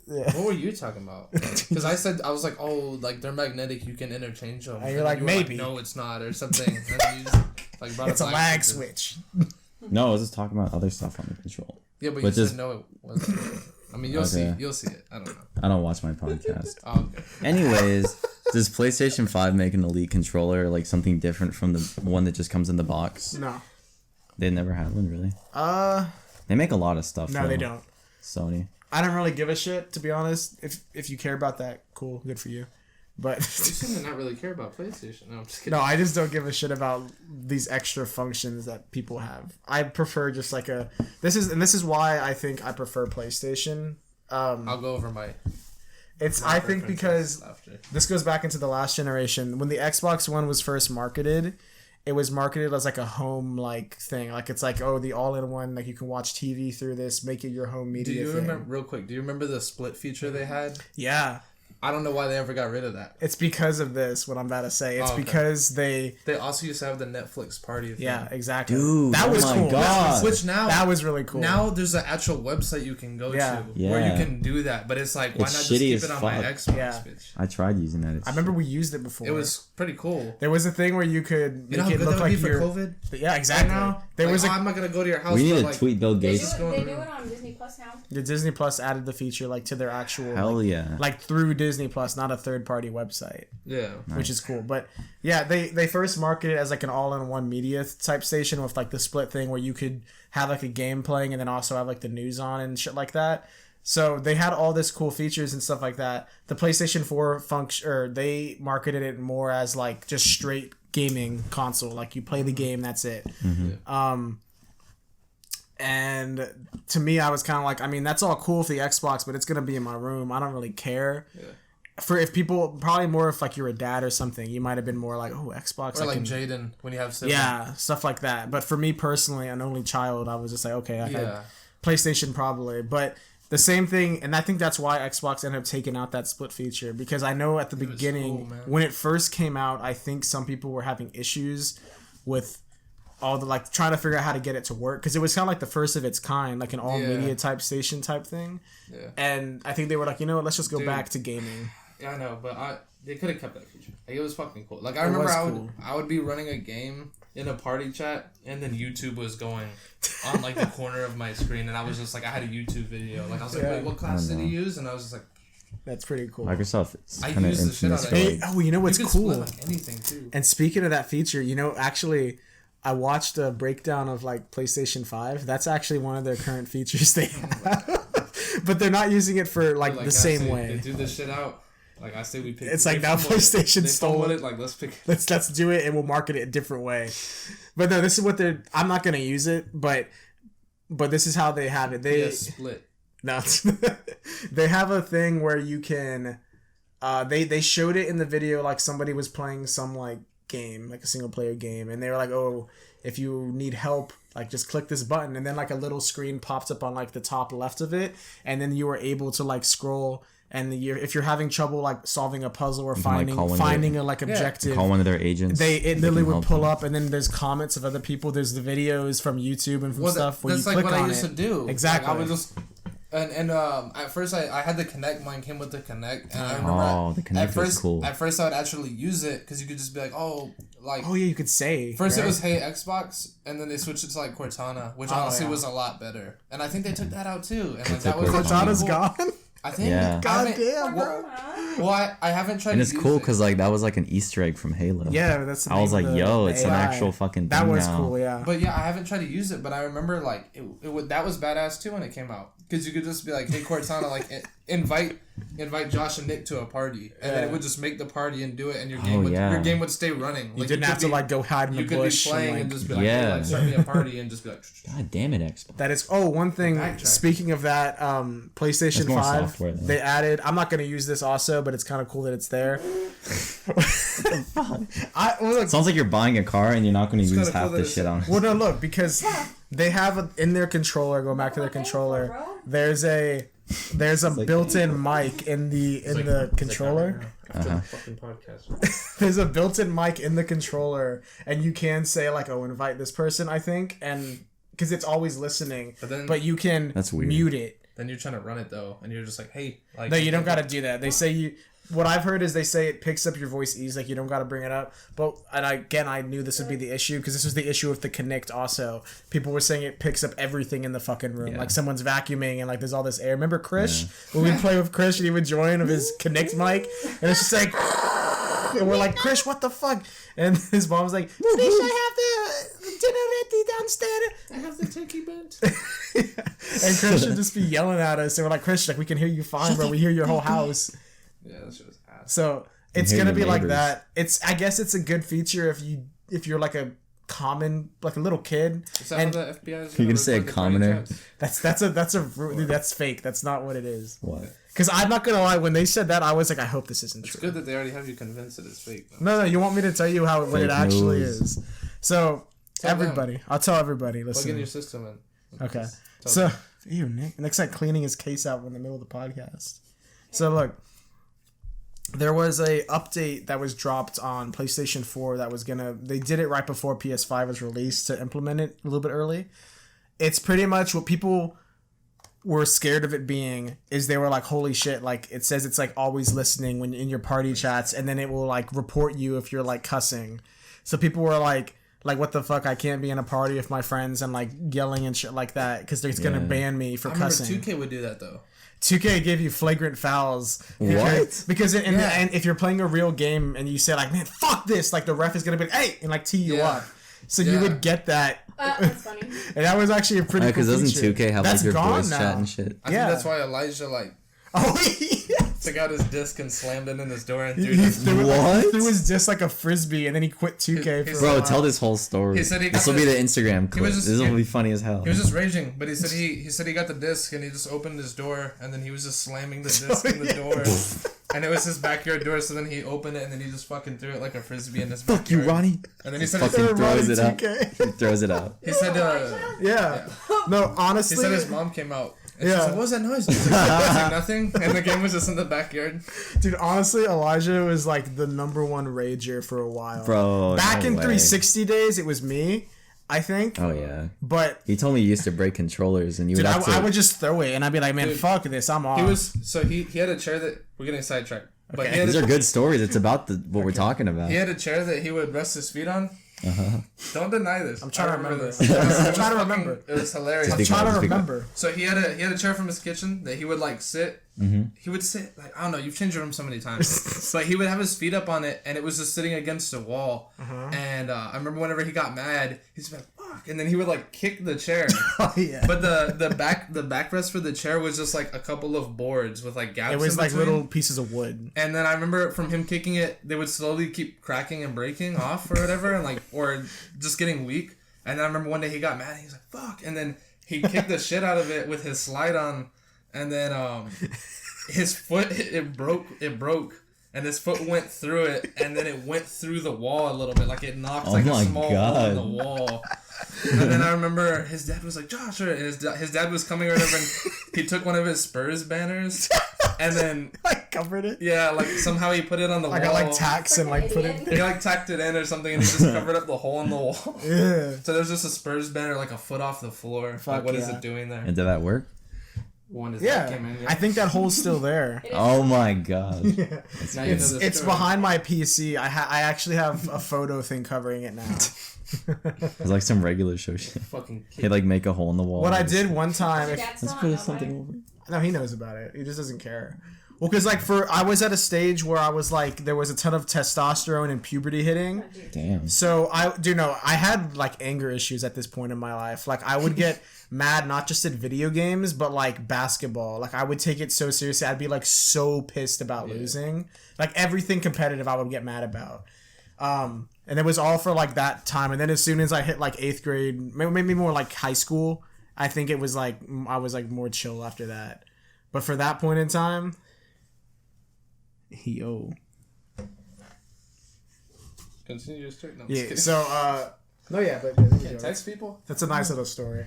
Yeah. What were you talking about? Because I was like, oh, like they're magnetic, you can interchange them. And you're like, you were maybe. no, it's not, or something. And then you just, like, brought It's a up lag switches. switch. No, I was just talking about other stuff on the control. Yeah, but But you just- said no, it wasn't. I mean, you'll see. Okay. You'll see it. I don't know. I don't watch my podcast. Oh, okay. Anyways, does PlayStation 5 make an Elite controller like something different from the one that just comes in the box? No. They never had one, really. They make a lot of stuff. No, though. they don't. Sony. I don't really give a shit, to be honest. If you care about that, cool, good for you. But You seem to not really care about PlayStation. No, I'm just kidding. no, I just don't give a shit about these extra functions that people have. I prefer just like this is why I think I prefer PlayStation. I'll go over my. I think because after. this goes back into the last generation when the Xbox One was first marketed. it was marketed as like a home like thing. Like it's like, oh, the all-in-one, like you can watch TV through this, make it your home media. Do you thing. remember real quick? Do you remember the split feature they had? Yeah. I don't know why they ever got rid of that. It's because of this, what I'm about to say. It's because they also used to have the Netflix party thing. Yeah, exactly. Dude, that was cool. God. Which now that was really cool. Now there's an actual website you can go to where you can do that, but it's like, why not just keep it on my Xbox, bitch? I tried using that. I remember we used it before. It was pretty cool. There was a thing where you could make it look like for COVID. Yeah, exactly. There was I'm not gonna go to your house. We need to tweet Bill Gates. They do it on Disney Plus now. The Disney Plus added the feature like to their actual Hell yeah, like through Disney Plus, not a third-party website. Yeah, which is cool. But yeah, they first marketed it as like an all-in-one media type station with like the split thing where you could have like a game playing and then also have like the news on and shit like that. So they had all this cool features and stuff like that. The PlayStation 4 they marketed it more as like just straight gaming console. Like you play the game, that's it. Mm-hmm. And to me, I was kind of like, I mean, that's all cool for the Xbox, but it's gonna be in my room. I don't really care. Yeah. For if people, probably more if like you're a dad or something, you might have been more like, oh, Xbox. Or like Jaden when you have siblings. Yeah, stuff like that. But for me personally, an only child, I was just like, okay, I had PlayStation probably, but. The same thing, and I think that's why Xbox ended up taking out that split feature, because I know at the beginning, when it first came out, I think some people were having issues with all the, like, trying to figure out how to get it to work, because it was kind of like the first of its kind, like an all-media type station type thing, and I think they were like, you know what, let's just go back to gaming. Yeah, I know, but they could have kept that feature. Like, it was fucking cool. Like, I remember I would be running a game in a party chat, and then YouTube was going on like the corner of my screen, and I was just like, I had a YouTube video. Like I was like, wait, what class did he use? And I was just like, that's pretty cool. Microsoft. I use the shit out of it. Oh, you know what's cool? Like anything too. And speaking of that feature, you know, actually, I watched a breakdown of like PlayStation 5. That's actually one of their current features they have, but they're not using it for like the same way. They do this shit out. Like I say, we pick. It's like now PlayStation stole it. Like let's pick. Let's do it, and we'll market it a different way. But no, this is what they're. I'm not gonna use it, but this is how they have it. They split. No, they have a thing where you can. They showed it in the video, like somebody was playing some like game, like a single player game, and they were like, oh, if you need help, like just click this button, and then like a little screen pops up on like the top left of it, and then you were able to like scroll. And if you're having trouble like solving a puzzle or finding a like objective, call one of their agents. It literally would pull up, and then there's comments of other people. There's the videos from YouTube and from stuff where you click on it. That's like what I used to do. Exactly. Like, I would just and at first I had the Kinect. Mine came with the Kinect, and I remember the Kinect was cool. At first I would actually use it because you could just be like, oh yeah, you could say. First it was Hey Xbox, and then they switched it to like Cortana, which honestly was a lot better. And I think they took that out too. And like that was Cortana's gone. I think. Yeah. God damn, bro. Well, I haven't tried. And it's cool because like that was like an Easter egg from Halo. Yeah, that's. I was like, yo, it's an actual fucking thing now. That was cool, yeah. But yeah, I haven't tried to use it, but I remember like that was badass too when it came out, because you could just be like, hey Cortana, like invite Josh and Nick to a party, and then it would just make the party and do it, and your game would stay running. Like, you didn't have to like go hide in the bush. You could be playing and just be like, hey, like, start me a party and just be like, God damn it, Xbox. That is. Oh, one thing. Speaking of that, PlayStation 5, they added. I'm not gonna use this also, but it's kind of cool that it's there. Sounds like you're buying a car and you're not going to use half the shit on it. Well, no, look, because they have in their controller. Going back to their controller, there's a built-in mic in the controller. There's a built-in mic in the controller, and you can say like, "Oh, invite this person." I think, and because it's always listening, but you can mute it. Then you're trying to run it though, and you're just like, "Hey, like." No, you don't got to do that. They say you. What I've heard is they say it picks up your voice easy, like you don't got to bring it up. But I knew this would be the issue because this was the issue with the Kinect also. People were saying it picks up everything in the fucking room. Yeah. Like someone's vacuuming and like there's all this air. Remember Krish? Yeah. When we'd play with Krish and he would join of his Kinect mic and it's just like, and we're like, Krish, what the fuck? And his mom was like, Krish, I have the dinner ready downstairs. I have the turkey bent. And Krish would just be yelling at us. And we're like, Krish, like we can hear you fine, bro. We hear your whole house. Yeah, that shit was ass. So it's gonna be like that. I guess it's a good feature if you're like a common, like a little kid. Is that and what the FBI is? You're gonna say a commoner? That's fake. That's not what it is. What? Because I'm not gonna lie, when they said that, I was like, I hope this isn't true. It's good that they already have you convinced that it's fake. Though. No, you want me to tell you what it actually is. So Tell everybody, I'll tell everybody. Plug in Listen. your system and Okay. tell So, them. ew, Nick's like cleaning his case out in the middle of the podcast. So look, there was a update that was dropped on PlayStation 4 that was they did it right before PS5 was released to implement it a little bit early. It's pretty much what people were scared of it being is they were like, holy shit, like it says it's like always listening when in your party chats, and then it will like report you if you're like cussing. So people were like what the fuck, I can't be in a party with my friends and like yelling and shit like that because it's gonna ban me for cussing. 2K would do that though. 2K gave you flagrant fouls. What? Because and if you're playing a real game and you say like, man, fuck this, like the ref is gonna be hey and like tee you up. So you would get that. That's funny. And that was actually a pretty cool because doesn't feature. 2K have That's like your gone voice now. chat and shit? I think that's why Elijah took out his disc and slammed it in his door and threw He it. threw his disc like a frisbee and then he quit 2K for a Bro, while. tell this whole story. He said he got this will be the Instagram clip. just- This will be funny as hell. He was just raging, but he said he got the disc and he just opened his door and then he was just slamming the disc in the door. And it was his backyard door, so then he opened it and then he just fucking threw it like a frisbee in his backyard. Fuck you, Ronnie. And then he said Fucking throws it out. 2K. He throws it out. he said Yeah. No, he honestly. said his mom came out. And Yeah. she's like, what was that noise? He's like, nothing. And the game was just in the backyard. Dude, honestly, Elijah was like the number one rager for a while. Bro, Back no in way. 360 days, it was me, I think. Oh, yeah. But He told me he used to break controllers and you dude, would have to... I would just throw it and I'd be like, man, Dude, fuck this, I'm off. He had a chair that we're getting sidetracked. But he had These are good stories. It's about what we're talking about. He had a chair that he would rest his feet on. Don't deny this. I'm trying to remember. this. I'm trying to remember. It was hilarious. I'm Speak trying up, to speak up. remember. So he had a chair from his kitchen that he would like sit. He would sit like I don't know. You've changed your room so many times, but he would have his feet up on it, and it was just sitting against a wall. And I remember whenever he got mad, he's like fuck, and then he would like kick the chair. Oh, yeah. But the backrest for the chair was just like a couple of boards with like gaps. It was in like between. little pieces of wood. And then I remember from him kicking it, they would slowly keep cracking and breaking off or whatever, and like or just getting weak. And then I remember one day he got mad. He was like, "Fuck!" And then he kicked the shit out of it with his slide on, and then his foot it broke, and his foot went through it, and then it went through the wall a little bit, like it knocked like a my small hole God. in the wall. And then I remember his dad was like, Josh, and his dad was coming right over and he took one of his Spurs banners and then Like covered it. yeah, like somehow he put it on the I wall. got like tacks and like put it. He like tacked it in or something and he just covered up the hole in the wall. Yeah. So there's just a Spurs banner like a foot off the floor. Fuck Like, what is yeah. it doing there? And did that work? One is Yeah. that came in. I think that hole's still there. Oh my god. Now you know It's the it's story. behind my PC. I actually have a photo thing covering it now. It's like some regular show shit. Fucking He'd like make a hole in the wall. What I did one time, Your if, dad's Let's not, put no something way. over. no, he knows about it. He just doesn't care. Well, because like I was at a stage where I was like, there was a ton of testosterone and puberty hitting. Damn. So I had like anger issues at this point in my life. Like I would get mad not just at video games, but like basketball. Like I would take it so seriously. I'd be like so pissed about losing. Like everything competitive, I would get mad about. And it was all for like that time. And then as soon as I hit like 8th grade, maybe more like high school, I think it was like I was like more chill after that. But for that point in time, yo. Continue your story. No, I'm just Yeah. kidding. So no, yeah, but Can't text people. that's a nice little story.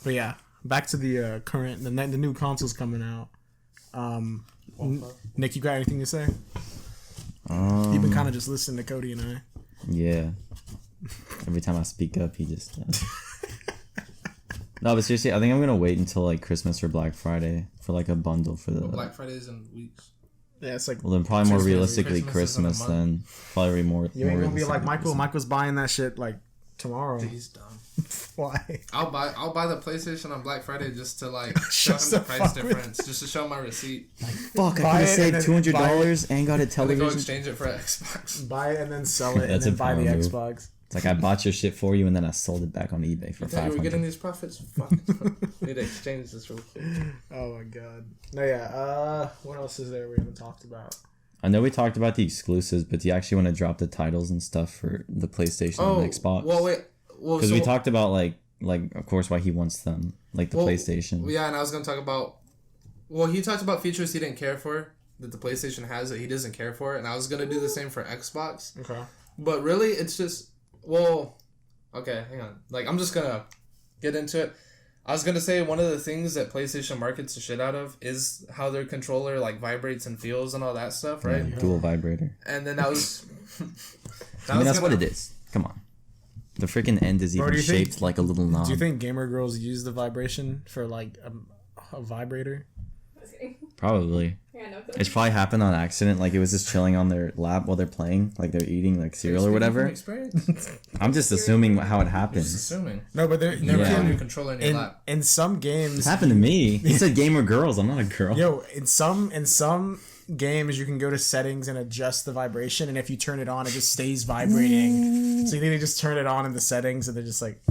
But yeah, back to the current the new consoles coming out. Nick, you got anything to say? You've been kind of just listening to Cody and I. Yeah. Every time I speak up, he just. No, but seriously, I think I'm gonna wait until like Christmas or Black Friday for like a bundle for the. Well, Black Friday's in weeks. Yeah, it's like Well, then probably more Christmas- realistically Christmas is in a Christmas. month. Then probably more. you ain't more gonna be like realistically Michael. Christmas. Michael's buying that shit like tomorrow. He's dumb. Why? I'll buy the PlayStation on Black Friday just to like show him Just the to price fuck with difference, just to show my receipt. Fuck! I Buy could it have saved and then $200 and got a And then go television. exchange it for an Xbox. Buy it and then sell it, and That's then a buy the power move. Xbox. It's like I bought your shit for you and then I sold it back on eBay for You thought you were getting $500. these profits? Fuck. Need to exchange this real quick. Oh my god. No, yeah. What else is there we haven't talked about? I know we talked about the exclusives, but do you actually want to drop the titles and stuff for the PlayStation and Xbox? Well, wait. Well, Because so, we talked about like of course why he wants them, like the well, PlayStation. Yeah, and I was gonna talk about. Well, he talked about features he didn't care for that the PlayStation has that he doesn't care for, and I was gonna do the same for Xbox. Okay. But really, it's just okay, hang on. Like I'm just gonna get into it. I was gonna say one of the things that PlayStation markets the shit out of is how their controller like vibrates and feels and all that stuff, right? Yeah, dual vibrator. And then that was. That's what it is. Come on. The freaking end is even shaped like a little knob. Do you think gamer girls use the vibration for like a vibrator? Probably. Yeah, no, It's probably happened on accident. Like it was just chilling on their lap while they're playing, like they're eating like cereal or whatever. I'm just assuming how it happens. Assuming. No, but they're Never Yeah. had your controller in your lap. in some games. It happened to me. He said gamer girls. I'm not a girl. Yo, in some games you can go to settings and adjust the vibration, and if you turn it on, it just stays vibrating. So you need to just turn it on in the settings, and they're just like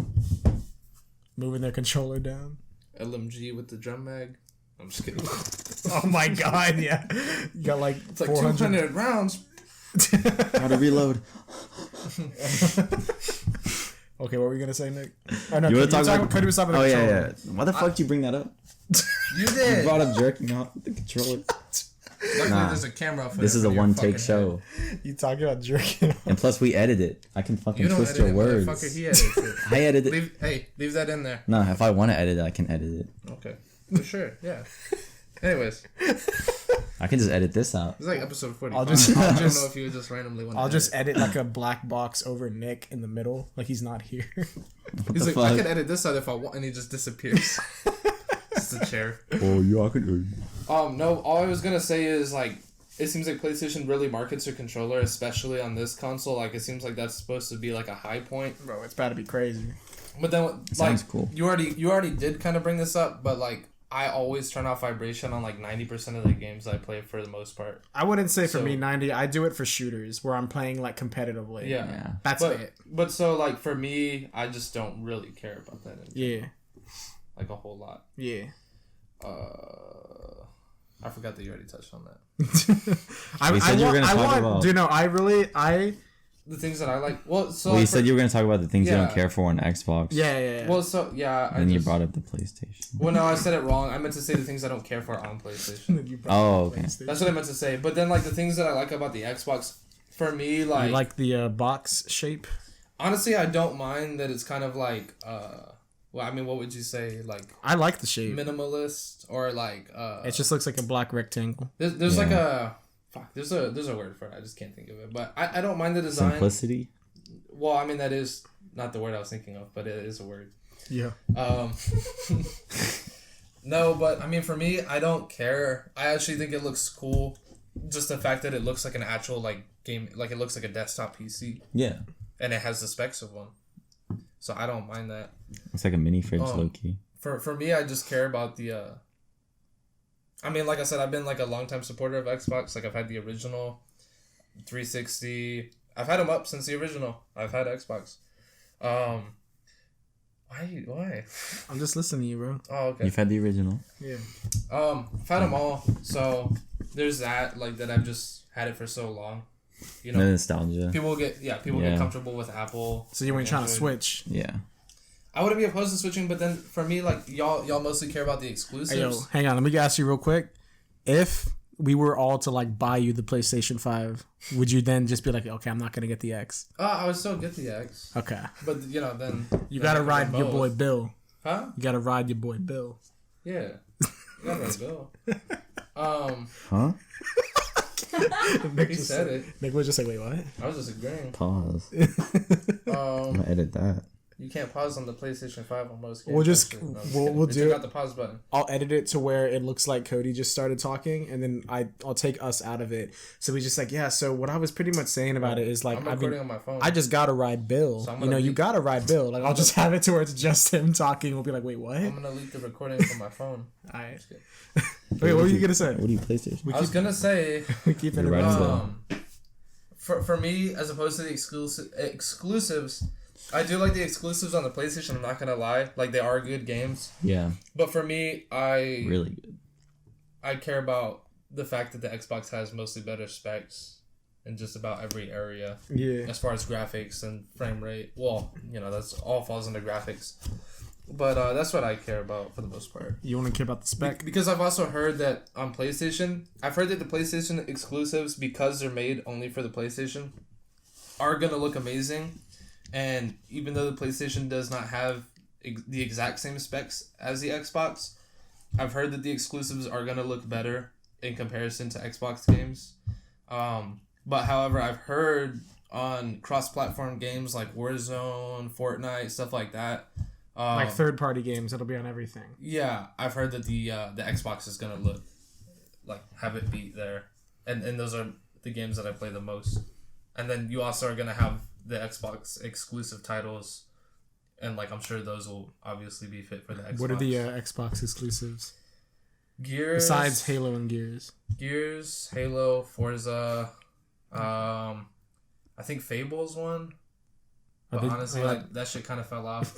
moving their controller down. LMG with the drum mag. I'm just kidding. Oh my god, yeah. You got like It's like 400. 200 rounds. How to reload. Okay, what were you gonna say, Nick? Oh, no, You want to talk Cody about? was talking Oh about yeah, controller. yeah. Why the fuck did you bring that up? You You did. brought up jerking off with the controller. Luckily, Nah. there's a camera for This is a your one take fucking show, You talking about jerking off. and plus we edit it. I can head. fucking You don't twist edit your it, words. motherfucker. He edits it. I edit it. Leave that in there. No, if I want to edit it, I can edit it. Okay. For sure. Yeah. Anyways, I can just edit this out. it's like episode 45. I'll just- I don't know if you would just randomly want to I'll just edit like a black box over Nick in the middle, like he's not here. He's the like, I fuck? could edit this out if I want, and he just disappears. Just a chair. Oh yeah, I can. No, all I was gonna say is like it seems like PlayStation really markets their controller, especially on this console. Like it seems like that's supposed to be like a high point. Bro, it's about to be crazy. But then like Sounds cool. you already did kind of bring this up, but like I always turn off vibration on like 90% of the games I play for the most part. I wouldn't say for So- me 90. I do it for shooters where I'm playing like competitively. Yeah. Yeah. That's it. But so like for me, I just don't really care about that Yeah. like a whole lot. Yeah. I forgot that you already touched on that. You said you were gonna talk about- Do you know? I. The things that I like. Well, so Well, you like, said you were gonna talk about the things you Yeah. don't care for on Xbox. Yeah. Well, so yeah. And you brought up the PlayStation. Well, no, I said it wrong. I meant to say the things I don't care for on PlayStation. You brought Oh, up the okay. PlayStation. That's what I meant to say. But then, like, the things that I like about the Xbox, for me, like, You like the box shape? honestly, I don't mind that it's kind of like, well, I mean, what would you say? Like, I like the shape. minimalist or like, It just looks like a black rectangle. there's like Yeah. there's a word for it. I just can't think of it. But I don't mind the design. Simplicity. Well, I mean, that is not the word I was thinking of, but it is a word. Yeah. No, but I mean, for me, I don't care. I actually think it looks cool. Just the fact that it looks like an actual like game, like it looks like a desktop PC, Yeah. and it has the specs of one. So I don't mind that. It's like a mini fridge, Oh. low key. For me, I just care about the. I mean, like I said, I've been like a longtime supporter of Xbox. Like I've had the original 360. I've had them up since the original. I've had Xbox. Why? I'm just listening to you, bro. Oh, okay. You've had the original. Yeah. I've had them all. So there's that. Like that, I've just had it for so long. You No know, nostalgia. people get Yeah. comfortable with Apple. So you ain't trying to Android. switch. Yeah. I wouldn't be opposed to switching, but then for me, like y'all mostly care about the exclusives. Hey, yo, hang on. Let me ask you real quick. If we were all to like buy you the PlayStation 5, would you then just be like, okay, I'm not gonna get the X? I would still get the X, Okay. but you know, then You then I gotta could ride get your both. boy Bill. Huh? You gotta ride your boy Bill. Yeah. You gotta ride Bill. Huh? Nick He just said it. Nick was just like, wait, what? I was just agreeing. Pause. I'm gonna edit that. You can't pause on the PlayStation 5 on most games. We'll just- actually. No, I'm we'll kidding. We do took it- out the pause button. I'll edit it to where it looks like Cody just started talking, and then I'll take us out of it. So we just like, yeah. So what I was pretty much saying about it is like, I'm I recording mean, on my phone. I just gotta ride Bill. So I'm You gonna know, you leak- gotta ride Bill. Like I'll just have it to where it's just him talking. We'll be like, wait, what? I'm gonna leak the recording from my phone. Alright. Wait, what were you gonna say? What do you PlayStation? I was gonna say, We keep it You're right. for me, as opposed to the exclusives, I do like the exclusives on the PlayStation. I'm not gonna lie, like they are good games. Yeah. But for me, Really good. I care about the fact that the Xbox has mostly better specs in just about every area Yeah. as far as graphics and frame rate. Well, you know, that's all falls into graphics. But that's what I care about for the most part. You want to care about the spec? Because I've also heard that on PlayStation, I've heard that the PlayStation exclusives, because they're made only for the PlayStation, are gonna look amazing, and even though the PlayStation does not have the exact same specs as the Xbox, I've heard that the exclusives are gonna look better in comparison to Xbox games. But however, I've heard on cross-platform games like Warzone, Fortnite, stuff like that. Like third-party games, it'll be on everything. Yeah, I've heard that the Xbox is gonna look like have it beat there, and those are the games that I play the most. And then you also are gonna have the Xbox exclusive titles, and like I'm sure those will obviously be fit for the Xbox. What are the Xbox exclusives? Gears Besides Halo and Gears. Gears, Halo, Forza, I think Fable's one. But honestly, like that shit kind of fell off.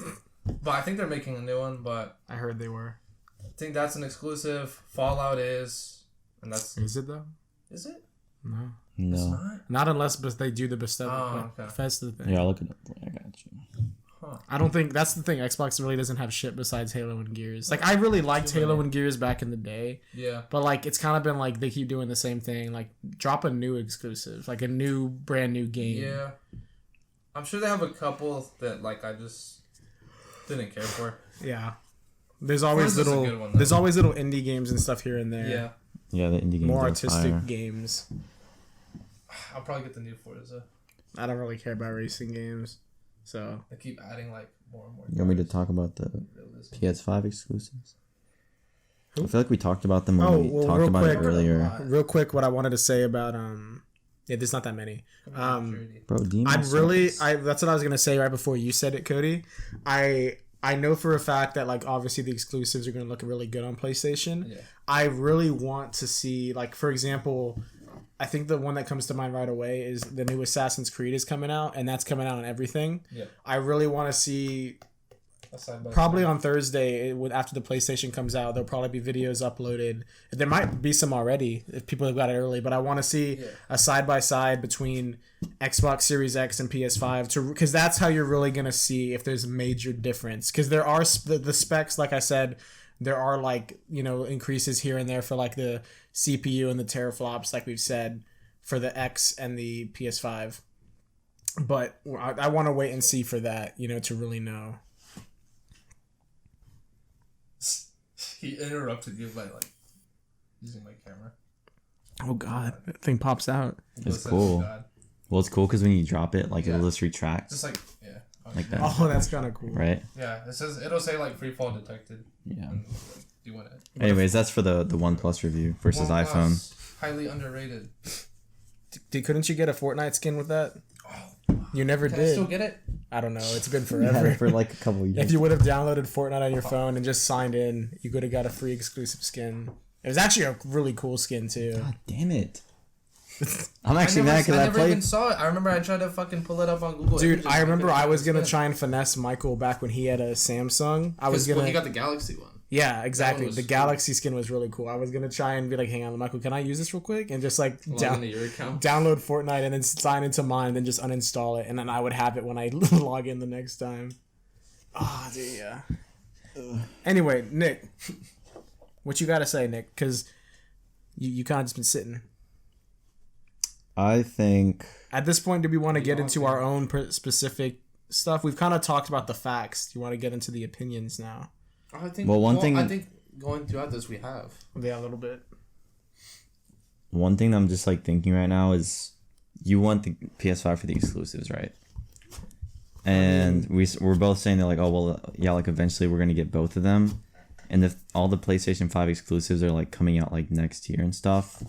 But I think they're making a new one. But I heard they were. I think that's an exclusive. Fallout is, and that's. Is it though? Is it? No. It's No. not. Not unless they do the Bethesda thing. Yeah, I'll look it up. I got you. Huh. I don't think that's the thing. Xbox really doesn't have shit besides Halo and Gears. Like I really liked Halo and Gears back in the day. Yeah. But like it's kind of been like they keep doing the same thing. Like drop a new exclusive, like a new brand new game. Yeah. I'm sure they have a couple that like I just didn't care for. Yeah. There's always Forza's a little good one, though. there's always little indie games and stuff here and there. Yeah. Yeah, the indie games More are artistic fire. games. I'll probably get the new Forza. I don't really care about racing games. So They keep adding like more and more. You want me to talk about the realism. PS5 exclusives? Who? I feel like we talked about them when we talked real about quick, it earlier. Real quick, what I wanted to say about yeah, there's not that many. Bro, Demon I'm really Souls. that's what I was gonna say right before you said it, Cody. I know for a fact that like obviously the exclusives are gonna look really good on PlayStation. Yeah. I really want to see, like, for example, I think the one that comes to mind right away is the new Assassin's Creed is coming out, and that's coming out on everything. Yeah. I really want to see. Side by Probably side. on Thursday, after the PlayStation comes out, there'll probably be videos uploaded. There might be some already if people have got it early, but I want to see a side by side between Xbox Series X and PS5 because that's how you're really gonna see if there's a major difference. Because there are the specs, like I said, there are like increases here and there for like the CPU and the teraflops, like we've said, for the X and the PS5. But I want to wait and see for that, to really know. He interrupted you by like using my camera. Oh God, that thing pops out. It's cool. Well, it's cool because when you drop it, like it'll just retract. Just like Like that. Oh, that's kind of cool. Right? Yeah, it'll say like free fall detected. Yeah. And, like, do it. Anyways, that's for the OnePlus review versus OnePlus, iPhone. highly underrated. Couldn't you get a Fortnite skin with that? You never Can I did. still get it? I don't know. It's been You had forever. it for like a couple of years. If you would have downloaded Fortnite on your phone and just signed in, you could have got a free exclusive skin. It was actually a really cool skin too. God damn it. I'm actually mad because I I never even played. saw it. I remember I tried to fucking pull it up on Google. Dude, Images. I remember couldn't I find was the gonna skin. try and finesse Michael back when he had a Samsung. I was Well, gonna. he got the Galaxy one. Yeah, exactly. was The cool. Galaxy skin was really cool. I was gonna try and be like, "Hang on, Michael, can I use this real quick?" And just like Log into your account. download Fortnite and then sign into mine, and then just uninstall it, and then I would have it when I log in the next time. Ah, dude, yeah. Anyway, Nick, what you gotta say, Nick? Because you kind of just been sitting. I think. At this point, do we want to get into our own specific stuff? We've kind of talked about the facts. Do you want to get into the opinions now? I think. Well, one thing- I think going throughout this we have. Yeah, a little bit. One thing that I'm just like thinking right now is you want the PS5 for the exclusives, right? And we're both saying that like, oh well, yeah, like eventually we're gonna get both of them, and if all the PlayStation 5 exclusives are like coming out like next year and stuff,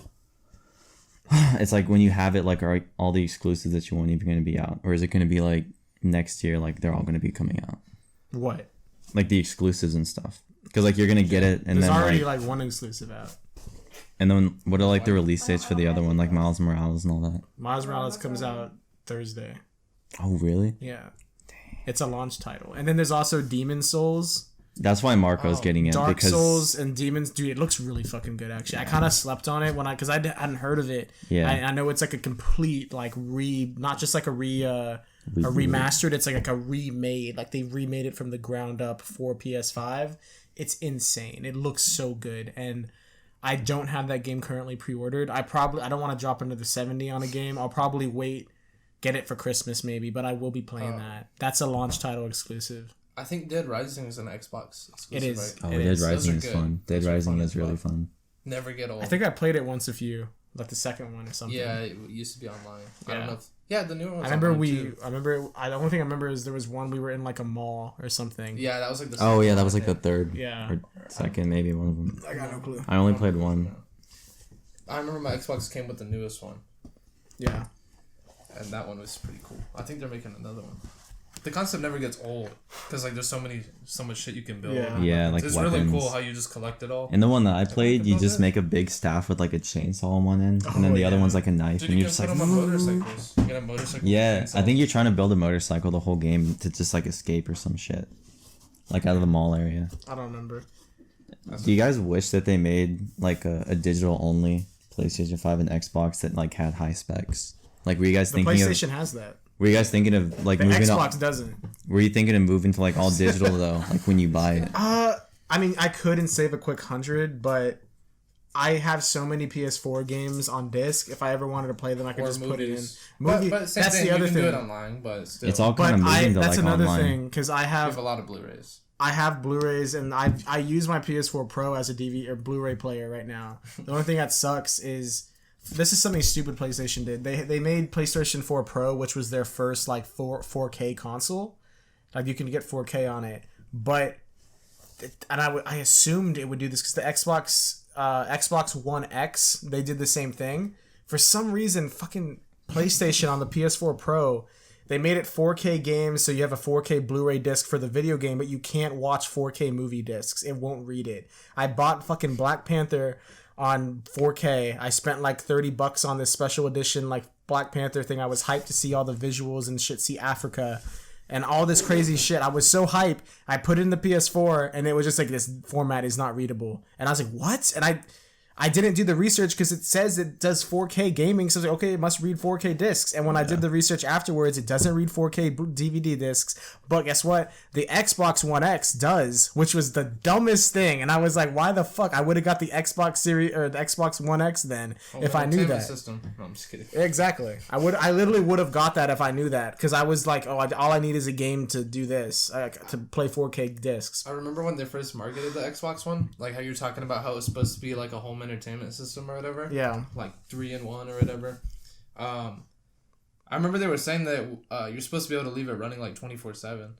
it's like when you have it, like are all the exclusives that you want even gonna be out, or is it gonna be like next year, like they're all gonna be coming out, What? like the exclusives and stuff? Because like you're gonna get it, and There's then already like, like one exclusive out. and then what are like the release dates for the other one, like Miles Morales and all that? Miles Morales comes out Thursday. Oh really? Yeah. It's a launch title. And then there's also Demon Souls, That's why Marco's getting it Dark because Souls, and Demons. Dude, it looks really fucking good, actually. I kind of slept on it because I hadn't heard of it. Yeah. I know it's like a complete, like, not just like a remastered, it's like a remade. Like, they remade it from the ground up for PS5. It's insane. It looks so good. And I don't have that game currently pre-ordered. I don't want to drop another 70 on a game. I'll probably wait get it for Christmas maybe, but I will be playing that. That's a launch title exclusive. I think Dead Rising is an Xbox exclusive. It is. Right? Oh, Dead Rising is fun. Dead Rising is really fun. Never get old. I think I played it once a few, like the second one or something. Yeah, it used to be online. Yeah. I don't know. The newer ones. The only thing I remember is there was one we were in like a mall or something. Yeah, that was like the. Oh yeah, that was like the third. Yeah. Or second, maybe one of them. I got no clue. I only played one. I remember my Xbox came with the newest one. Yeah. And that one was pretty cool. I think they're making another one. The concept never gets old because like there's so much shit you can build. Yeah, like it's weapons. really cool how you just collect it all. And the one that I played, you just make a big staff with like a chainsaw on one end, and then the other one's like a knife, Dude, and you you're just can like. put them on motorcycles. You get a motorcycle. Yeah, I think you're trying to build a motorcycle the whole game to just like escape or some shit, like out of the mall area. I don't remember. Do you guys wish that they made like a digital only PlayStation 5 and Xbox that like had high specs? Like, were you guys The thinking PlayStation of? has that. Were you guys thinking of like The moving? Xbox doesn't. Were you thinking of moving to like all digital though? Like when you buy it. I mean, I could and save a quick 100, but I have so many PS4 games on disc. If I ever wanted to play them, I could just put it in. But same that's thing, the other you can thing. do it online, but still. It's all But kind of moving to that's like another online. thing because I You have have a lot of Blu-rays. I have Blu-rays and I use my PS4 Pro as a DVD or Blu-ray player right now. The only thing that sucks is this is something stupid PlayStation did. They made PlayStation 4 Pro, which was their first like 4K console. Like you can get 4K on it, but I assumed it would do this because the Xbox One X, they did the same thing. For some reason, fucking PlayStation on the PS4 Pro, they made it 4K games, so you have a 4K Blu-ray disc for the video game, but you can't watch 4K movie discs. It won't read it. I bought fucking Black Panther on 4K. I spent like $30 on this special edition like Black Panther thing. I was hyped to see all the visuals and shit, see Africa and all this crazy shit. I was so hyped. I put it in the PS4 and it was just like, this format is not readable. And I was like, what? And I didn't do the research because it says it does 4K gaming. So I was like, okay, it must read 4K discs. And when I did the research afterwards, it doesn't read 4K DVD discs. But guess what? The Xbox One X does, which was the dumbest thing. And I was like, why the fuck? I would have got the Xbox Series or the Xbox One X then if I knew that. System. No, I'm just kidding. Exactly. I literally would have got that if I knew that because I was like, oh, all I need is a game to do this, to play 4K discs. I remember when they first marketed the Xbox One, like how you're talking about how it was supposed to be like a home entertainment system or whatever. Yeah. Like 3-in-1 or whatever. I remember they were saying that you're supposed to be able to leave it running like 24/7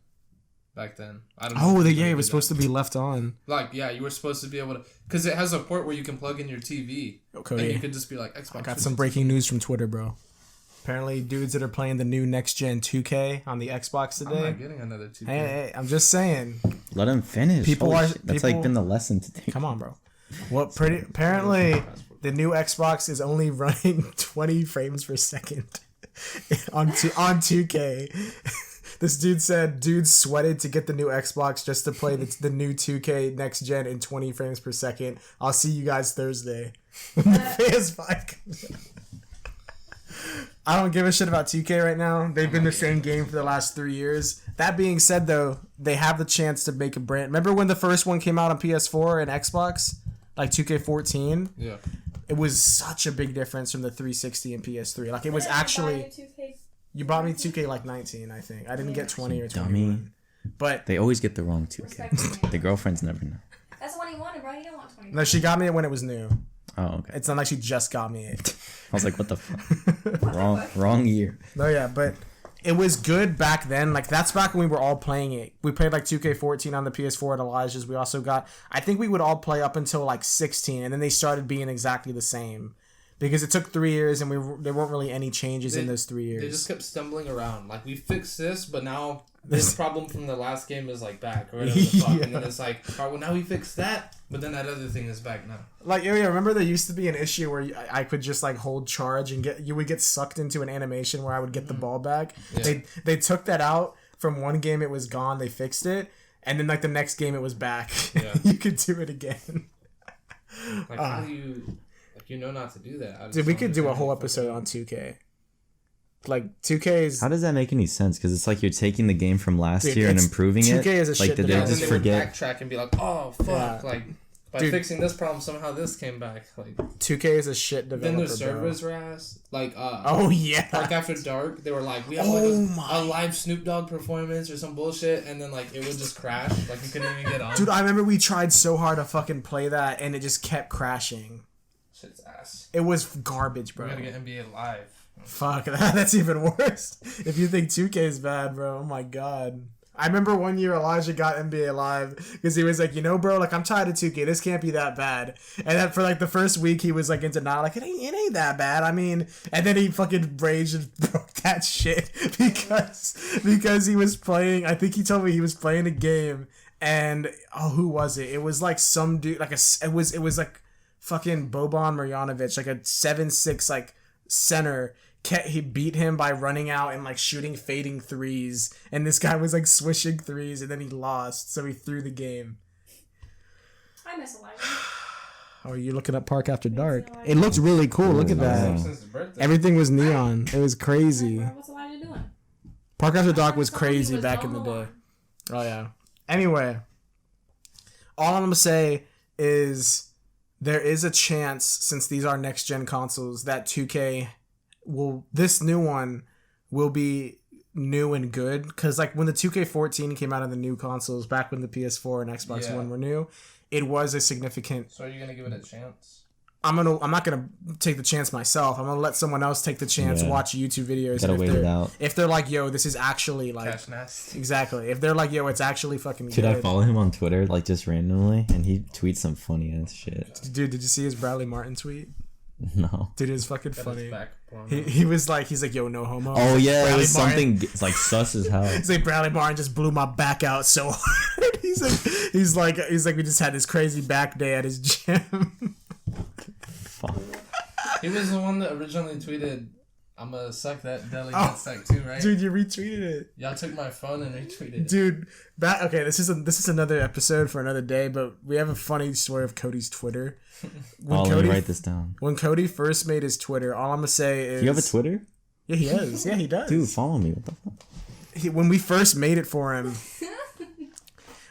back then. I don't know. Oh, it was supposed to be left on. Like, yeah, you were supposed to be able to, because it has a port where you can plug in your TV. Okay. And you could just be like, Xbox. I got some breaking news from Twitter, bro. Apparently, dudes that are playing the new next gen 2K on the Xbox today. I'm not getting another 2K. Hey, I'm just saying. Let him finish. That's like been the lesson today. Come on, bro. Well, apparently the new Xbox is only running 20 frames per second on 2K. This dude said dudes sweated to get the new Xbox just to play the new 2K next gen in 20 frames per second. I'll see you guys Thursday when the PS5 comes out. I don't give a shit about 2K right now. They've been the same game for the last 3 years. That being said, though, they have the chance to make a brand. Remember when the first one came out on PS4 and Xbox? Like 2K14? Yeah. It was such a big difference from the 360 and PS3. Like, it was actually... You bought me 2K like 19, I think. I didn't get 20 or 21. Dummy. But... They always get the wrong 2K. The girlfriends never know. That's the one you wanted, bro. You don't want 20. No, she got me it when it was new. Oh, okay. It's not like she just got me it. I was like, what the fuck? Wrong year. No, yeah, but it was good back then. Like, that's back when we were all playing it. We played like 2K14 on the PS4 at Elijah's. We also got, I think we would all play up until like 16, and then they started being exactly the same. Because it took 3 years, and there weren't really any changes in those 3 years. They just kept stumbling around. Like, we fixed this, but now this problem from the last game is like back, or whatever the fuck. Yeah. And then it's like, all right, well, now we fixed that, but then that other thing is back now. Like, yeah, remember there used to be an issue where I could just like hold charge and you would get sucked into an animation where I would get the ball back. Yeah. They took that out from one game. It was gone. They fixed it, and then like the next game it was back. Yeah. You could do it again. Like, how do you, like, you know not to do that? I just Dude, we don't could do a understand whole how you episode fucking- on 2K. Like 2K is How does that make any sense? Because it's like you're taking the game from last Dude, year and it's- improving 2K it. is a like, shit did they And then just they would forget? backtrack and be like, oh fuck, Yeah. like By Dude. fixing this problem, somehow this came back. Like 2K is a shit developer. then their servers were ass. Like Oh yeah. Park After Dark, they were like, we have a live Snoop Dogg performance or some bullshit, and then like it would just crash. Like you couldn't even get on. Dude, I remember we tried so hard to fucking play that, and it just kept crashing. Shit's ass. It was garbage, bro. We gotta get NBA Live. Fuck, that's even worse. If you think 2K is bad, bro, oh my god. I remember one year Elijah got NBA Live because he was like, you know, bro, like I'm tired of 2K. This can't be that bad. And then for like the first week, he was like in denial, like it ain't that bad. I mean, and then he fucking raged and broke that shit because he was playing. I think he told me he was playing a game, and who was it? It was like some dude, like it was like fucking Boban Marjanovic, like a 7'6" like center. He beat him by running out and like shooting fading threes, and this guy was like swishing threes, and then he lost, so he threw the game. I miss Elijah. Oh, are you looking up Park After Dark? It looks really cool. Look at that. Since his birthday. Everything was neon. It was crazy. What's Elijah doing? Park After Dark was I thought he crazy was back in the on day. line. Oh yeah. Anyway, all I'm gonna say is there is a chance, since these are next gen consoles, that 2K this new one will be new and good, because like when the 2K14 came out on the new consoles back when the PS4 and Xbox One were new, it was a significant. So are you gonna give it a chance? I'm not gonna take the chance myself. I'm gonna let someone else take the chance, watch YouTube videos. Gotta wait it out. If they're like, yo, this is actually like Cash nasty. exactly. If they're like, yo, it's actually fucking Dude, good. I follow him on Twitter like just randomly, and he tweets some funny ass shit. Dude, did you see his Bradley Martin tweet? No. Dude, it was fucking Got funny. his back blown He's like, yo, no homo. Oh yeah, it Bradley was Martin. something it's like sus as hell. He's like, Bradley Martin just blew my back out so hard. he's like, we just had this crazy back day at his gym. Fuck. He was the one that originally tweeted, "I'm gonna suck that deli nutsack too," right? Dude, you retweeted it. Y'all took my phone and retweeted it. Dude, okay, this is another episode for another day, but we have a funny story of Cody's Twitter. Let me write this down. When Cody first made his Twitter, all I'm gonna say is, Do you have a Twitter? Yeah, he is. Yeah, he does. Dude, follow me. What the fuck? When we first made it for him,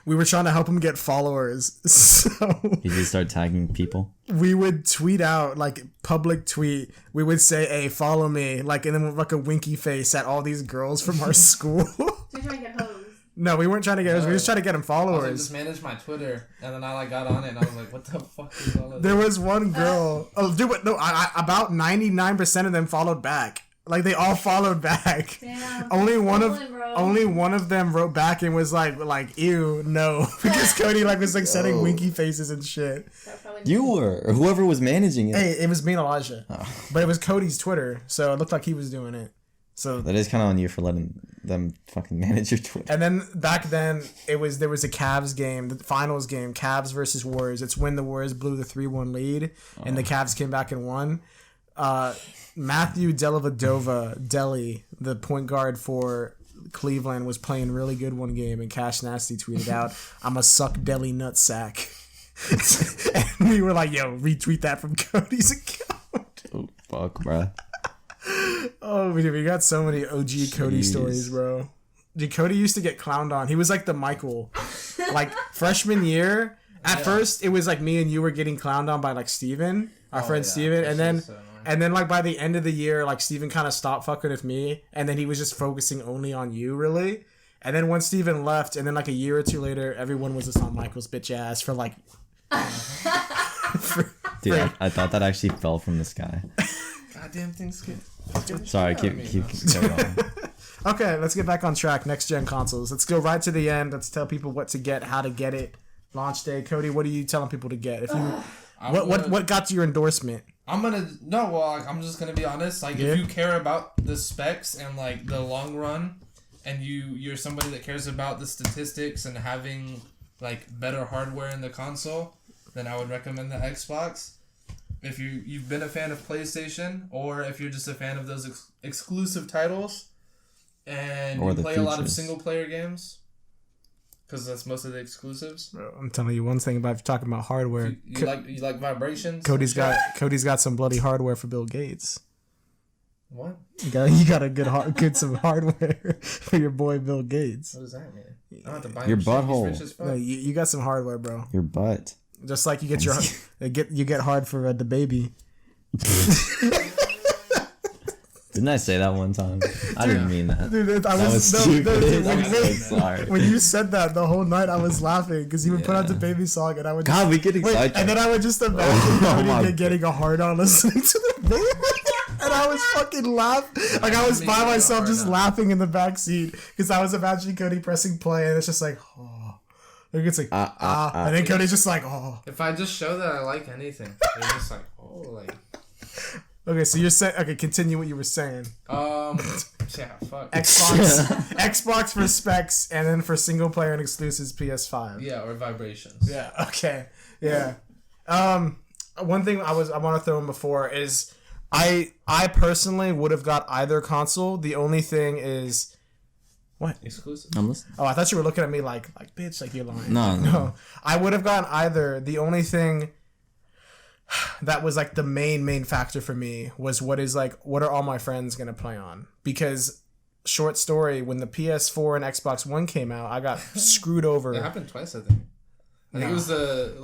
we were trying to help him get followers. So Did you start tagging people? we would tweet out, like public tweet. We would say, "Hey, follow me," like, and then with like a winky face at all these girls from our school. So you're trying to get hoes. No, we weren't trying to get us. We were just trying to get him I was like, followers. just manage my Twitter, and then I like got on it, and I was like, "What the fuck is all of There this?" was one girl. Oh, dude, no, about 99% of them followed back. Like they all followed back. Damn. Only one Rolling, of them wrote back and was like, ew, no, because Cody like was like sending winky faces and shit. That's probably You were, or whoever was managing it. Hey, it was me and Elijah, Oh. but it was Cody's Twitter, so it looked like he was doing it. So That is kind of on you for letting them fucking manage your Twitter. and then back then there was a Cavs game, the finals game, Cavs versus Warriors. It's when the Warriors blew the 3-1 lead and the Cavs came back and won. Matthew Dellavedova, Deli, the point guard for Cleveland, was playing really good one game, and Cash Nasty tweeted out, "I'm a suck deli nutsack." And we were like, "Yo, retweet that from Cody's account." Oh, fuck, bruh. Oh, we got so many OG Cody Jeez. stories, bro. Dude, Cody used to get clowned on. He was like the Michael. Like, freshman year, at first, it was like me and you were getting clowned on by like Steven, our friend Steven, and then like by the end of the year, like Steven kind of stopped fucking with me, and then he was just focusing only on you, really. And then once Steven left, and then like a year or two later, everyone was just on Michael's bitch ass for like... Dude, I thought that actually fell from the sky. Goddamn things get. Sorry, keep carry on. Okay, let's get back on track. Next gen consoles. Let's go right to the end. Let's tell people what to get, how to get it. Launch day. Cody, what are you telling people to get? If you, what got your endorsement? I'm just gonna be honest. Like, if you care about the specs and like the long run, and you're somebody that cares about the statistics and having like better hardware in the console, then I would recommend the Xbox. If you've been a fan of PlayStation, or if you're just a fan of those exclusive titles, and you play a lot of single player games, because that's most of the exclusives. Bro, I'm telling you one thing about talking about hardware. You like vibrations. Cody's got some bloody hardware for Bill Gates. What? You got a good some hardware for your boy Bill Gates. What does that mean? I don't have to buy Your him shit. He's butthole. rich as fuck. No, you got some hardware, bro. Your butt. Just like you get you get hard for the baby. Didn't I say that one time? I didn't mean that. Dude, That was stupid. I'm so sorry. When you said that the whole night, I was laughing because you would put out the baby song, and I would. God, we get excited. And then I would just imagine Cody getting a hard on listening to the baby, and I was fucking laughing. Like I was by myself, just laughing in the back seat because I was imagining Cody pressing play, and it's just like, oh, like it's like and then Cody's just like, oh. If I just show that I like anything, they're just like, oh, like. Okay, so you're saying, okay, continue what you were saying. Yeah, fuck. Xbox for specs, and then for single player and exclusives, PS5. Yeah, or vibrations. Yeah. Okay. Yeah. One thing I want to throw in before is, I personally would have got either console. The only thing is, what? Exclusive. I'm listening. Oh, I thought you were looking at me like bitch, like you're lying. No. I would have gotten either. The only thing that was like the main factor for me was what are all my friends gonna play on? Because short story, when the PS4 and Xbox One came out, I got screwed over. It happened twice, I think. I think it was the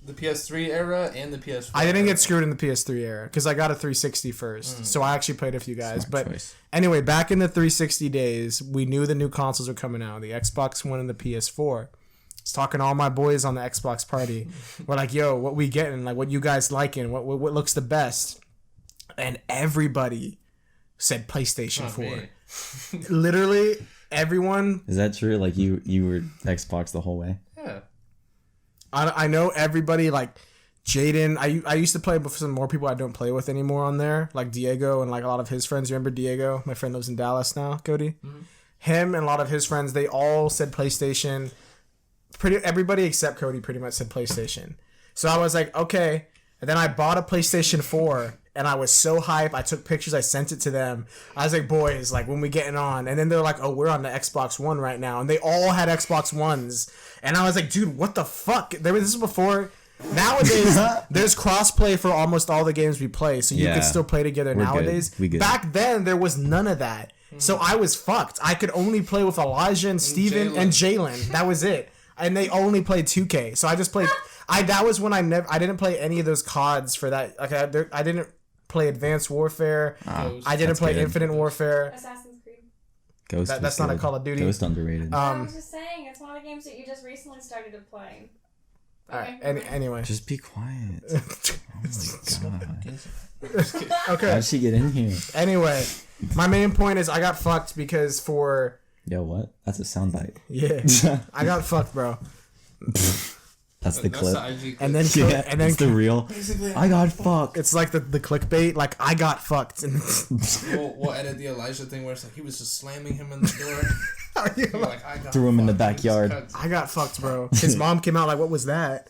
PS3 era and the PS4. I didn't get screwed in the PS3 era because I got a 360 first, so I actually played a few guys. But anyway, back in the 360 days, we knew the new consoles were coming out, the Xbox One and the PS4. I was talking to all my boys on the Xbox party. We're like, yo, what we getting? Like, what you guys liking? What looks the best? And everybody said PlayStation 4. Literally, everyone. Is that true? Like, you were Xbox the whole way? Yeah. I know everybody, like, Jaden. I used to play with some more people I don't play with anymore on there. Like, Diego and, like, a lot of his friends. You remember Diego? My friend lives in Dallas now, Cody. Mm-hmm. Him and a lot of his friends, they all said PlayStation. Everybody except Cody pretty much said PlayStation. So I was like, okay. And then I bought a PlayStation 4, and I was so hyped. I took pictures. I sent it to them. I was like, boys, like, when we getting on? And then they're like, oh, we're on the Xbox One right now. And they all had Xbox Ones. And I was like, dude, what the fuck? This was before. Nowadays, there's crossplay for almost all the games we play. So you can still play together nowadays. Back then, there was none of that. So I was fucked. I could only play with Elijah and Steven and Jalen. That was it. And they only played 2K, so I just played. That was when I didn't play any of those CODs for that. Like I didn't play Advanced Warfare. I didn't play Infinite Warfare. Assassin's Creed. Ghost. That's not a Call of Duty. Ghost underrated. I was just saying, it's one of the games that you just recently started to play. Alright. Anyway, just be quiet. Oh my god. Okay. How'd she get in here? Anyway, my main point is I got fucked because for. Yo, what? That's a soundbite. Yeah, I got fucked, bro. That's the clip. And then it's the real. I got fucked. It's like the clickbait. Like I got fucked. We'll edit the Elijah thing where it's like he was just slamming him in the door. Like, I got threw him in the fucked. backyard. I got fucked, bro. His mom came out like, "What was that?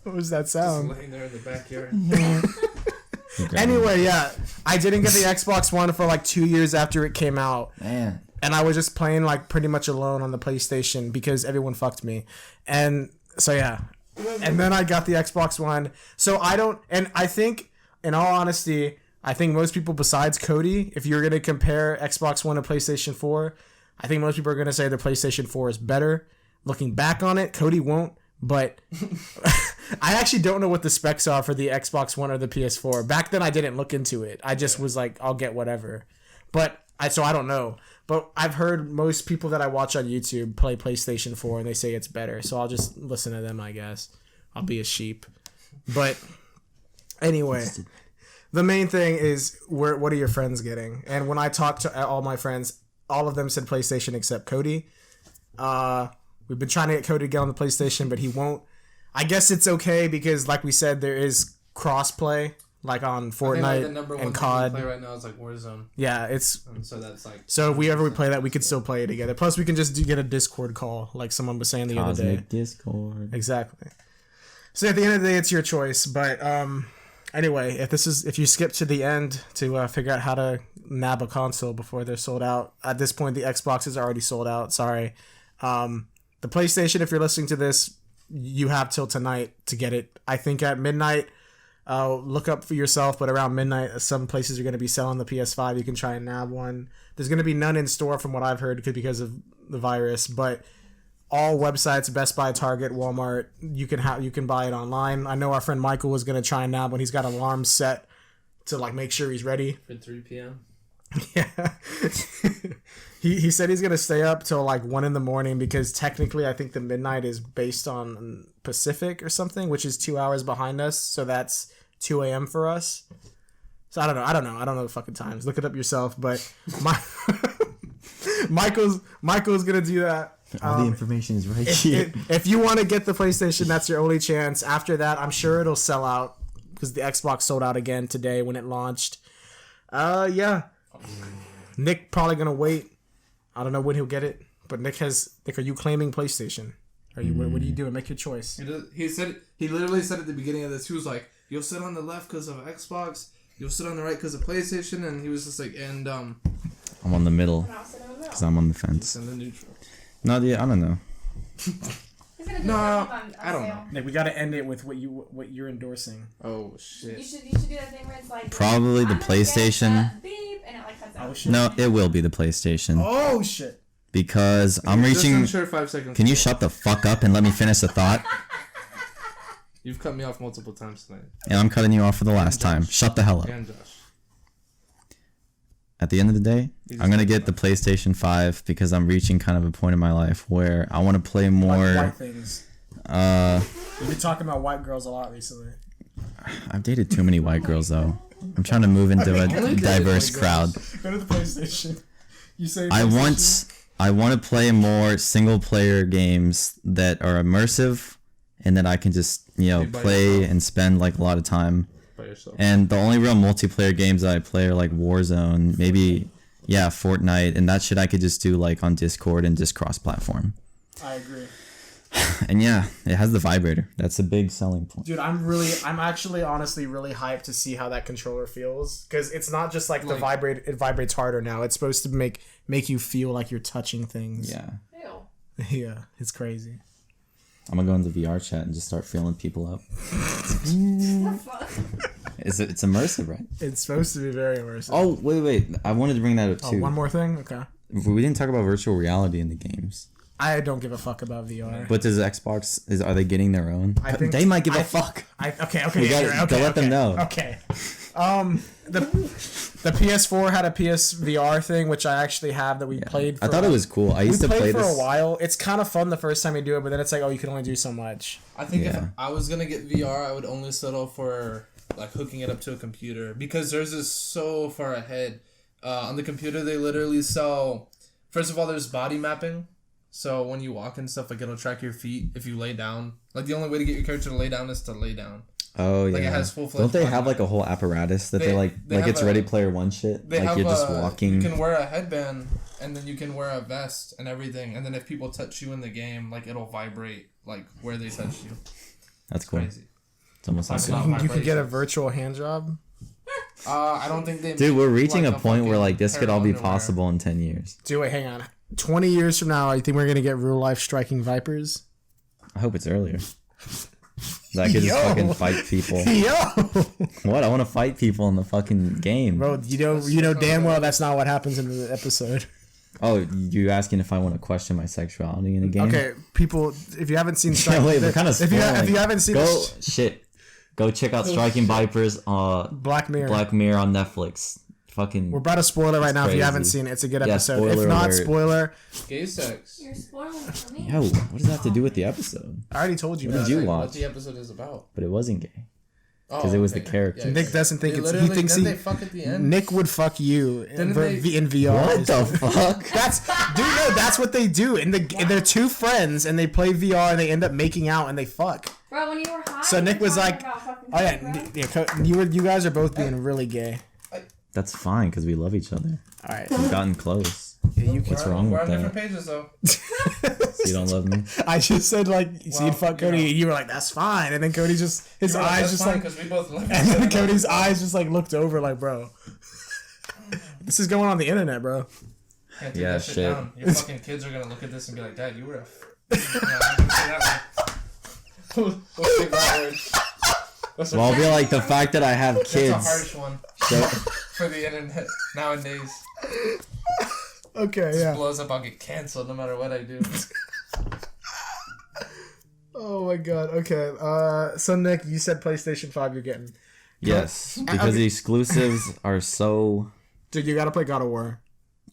What was that sound?" Just laying there in the backyard. Anyway, yeah, I didn't get the Xbox One for like 2 years after it came out. Man. And I was just playing like pretty much alone on the PlayStation because everyone fucked me. And so, yeah. And then I got the Xbox One. So I think, in all honesty, I think most people besides Cody, if you're going to compare Xbox One to PlayStation 4, I think most people are going to say the PlayStation 4 is better. Looking back on it, Cody won't. But I actually don't know what the specs are for the Xbox One or the PS4. Back then, I didn't look into it. I just was like, I'll get whatever. But I don't know. But I've heard most people that I watch on YouTube play PlayStation 4 and they say it's better. So I'll just listen to them, I guess. I'll be a sheep. But anyway, the main thing is what are your friends getting? And when I talked to all my friends, all of them said PlayStation except Cody. We've been trying to get Cody to get on the PlayStation, but he won't. I guess it's okay because, like we said, there is cross-play, like on Fortnite the number one and COD. Thing we play right now is like Warzone. Yeah, it's. And so that's like. So if we ever play that, we could still play it together. Plus, we can just get a Discord call, like someone was saying the other day. Discord. Exactly. So at the end of the day, it's your choice. But anyway, if you skip to the end to figure out how to nab a console before they're sold out, at this point the Xbox is already sold out. Sorry. The PlayStation, if you're listening to this, you have till tonight to get it. I think at midnight, look up for yourself, but around midnight, some places are going to be selling the PS5. You can try and nab one. There's going to be none in store from what I've heard because of the virus, but all websites, Best Buy, Target, Walmart. You can buy it online. I know our friend Michael was gonna try now, but he's got alarms set to like make sure he's ready. For 3 p.m. Yeah. he said he's gonna stay up till like 1 a.m. because technically I think the midnight is based on Pacific or something, which is 2 hours behind us. So that's 2 a.m. for us. So I don't know the fucking times. Look it up yourself. But Michael's gonna do that. All the information is right here. If you want to get the PlayStation, that's your only chance. After that, I'm sure it'll sell out because the Xbox sold out again today when it launched. Yeah. Nick probably gonna wait. I don't know when he'll get it, but Nick, are you claiming PlayStation? Are you? What are you doing? Make your choice. He literally said at the beginning of this, he was like, "You'll sit on the left because of Xbox. You'll sit on the right because of PlayStation," and he was just like, "And I'm on the middle because I'm on the fence. in the neutral." No, yeah, I don't know. No, I don't know. Nick, we gotta end it with what you're endorsing. Oh shit! You should do that thing where it's like Probably the I'm gonna PlayStation. get the beep, and it like cuts out. Oh shit! No, it will be the PlayStation Oh shit! because I'm reaching. Just ensure 5 seconds. Can you shut the fuck up and let me finish the thought? You've cut me off multiple times tonight. And I'm cutting you off for the last time. Shut the hell up. And Josh. At the end of the day, I'm gonna get the PlayStation 5 because I'm reaching kind of a point in my life where I want to play more. White things. You've been talking about white girls a lot recently. I've dated too many white girls though. I'm trying to move into a diverse crowd. Go to the PlayStation. You say I want to play more single player games that are immersive and that I can just play and spend like a lot of time. By yourself. And the only real multiplayer games that I play are like Warzone, maybe Fortnite, and that shit I could just do like on Discord and just cross-platform. I agree. And yeah, it has the vibrator. That's a big selling point. Dude, I'm actually honestly really hyped to see how that controller feels because it's not just like it vibrates harder now. It's supposed to make you feel like you're touching things. Yeah. Ew. Yeah, it's crazy. I'm gonna go into VR chat and just start feeling people up. The fuck? It's immersive, right? It's supposed to be very immersive. Oh, wait. I wanted to bring that up too. One more thing? Okay. We didn't talk about virtual reality in the games. I don't give a fuck about VR. But does Xbox, are they getting their own? I think they might give a fuck. Okay. We gotta let them know. Okay. The PS4 had a PSVR thing, which I actually have that we played. I thought it was cool. I used to play for this a while. It's kind of fun the first time you do it, but then it's like, oh, you can only do so much. I think if I was gonna get VR, I would only settle for like hooking it up to a computer because theirs is so far ahead. On the computer, they literally sell. First of all, there's body mapping, so when you walk and stuff, like it'll track your feet if you lay down. Like the only way to get your character to lay down is to lay down. Oh yeah. Like it has full-fledged. Don't they have like a whole apparatus that they it's Ready Player One shit? They like have you're just walking. You can wear a headband and then you can wear a vest and everything, and then if people touch you in the game, like it'll vibrate like where they touch you. That's cool. Crazy. It's almost like You can get a virtual hand job. I don't think they. Dude, we're reaching like a point where like this pair could of all be underwear. possible in 10 years. Do it. Hang on. 20 years from now, I think we're gonna get real life striking vipers. I hope it's earlier. So I could just fucking fight people. Yo, What? I want to fight people in the fucking game. bro, you know damn well that's not what happens in the episode. Oh, you asking if I want to question my sexuality in a game? Okay, people, if you haven't seen, Yeah, wait, we're kind of if you spoiling. haven't seen Go check out Striking Vipers Black Mirror. Black Mirror on Netflix. Fucking We're about to spoil it right now. If you crazy. haven't seen it, it's a good Yeah, episode. If spoiler not, alert. spoiler. Gay sex. You're spoiling for me. Yo, what does that have to do with the episode? I already told you. What That. did you What watch? the episode is about? But it wasn't gay. Because Because it was the character. Nick doesn't think They it's. He literally- thinks didn't he. they fuck at the end? Nick would fuck you in, Didn't they- in VR. What the fuck? That's dude. No, that's what they do. And they're two friends, and they play VR, and they end up making out, and they fuck. Bro, when you were high, So Nick you were was talking like, about fucking "Oh yeah, bro. you guys are both being really gay." That's fine because we love each other. All right, We've gotten close. you wrong We're with on that? different pages though. So you don't love me? I just said like, so you'd fuck you Cody, know. and you were like, "That's fine," and then Cody just his eyes just like, because we both love and then Cody's eyes just like looked over like, "Bro, this is going on the internet, bro." Can't take Yeah, that shit shit. down. Your fucking kids are gonna look at this and be like, "Dad, you were a." We'll say that word. We'll say that word. Well, I'll be like, the fact that I have It's a kids. harsh one So, for the internet nowadays. Okay, yeah. Blows up, I'll get canceled no matter what I do. Oh my god. Okay. So Nick, you said PlayStation 5 you're getting. Yes, because the exclusives are so. Dude, you gotta play God of War.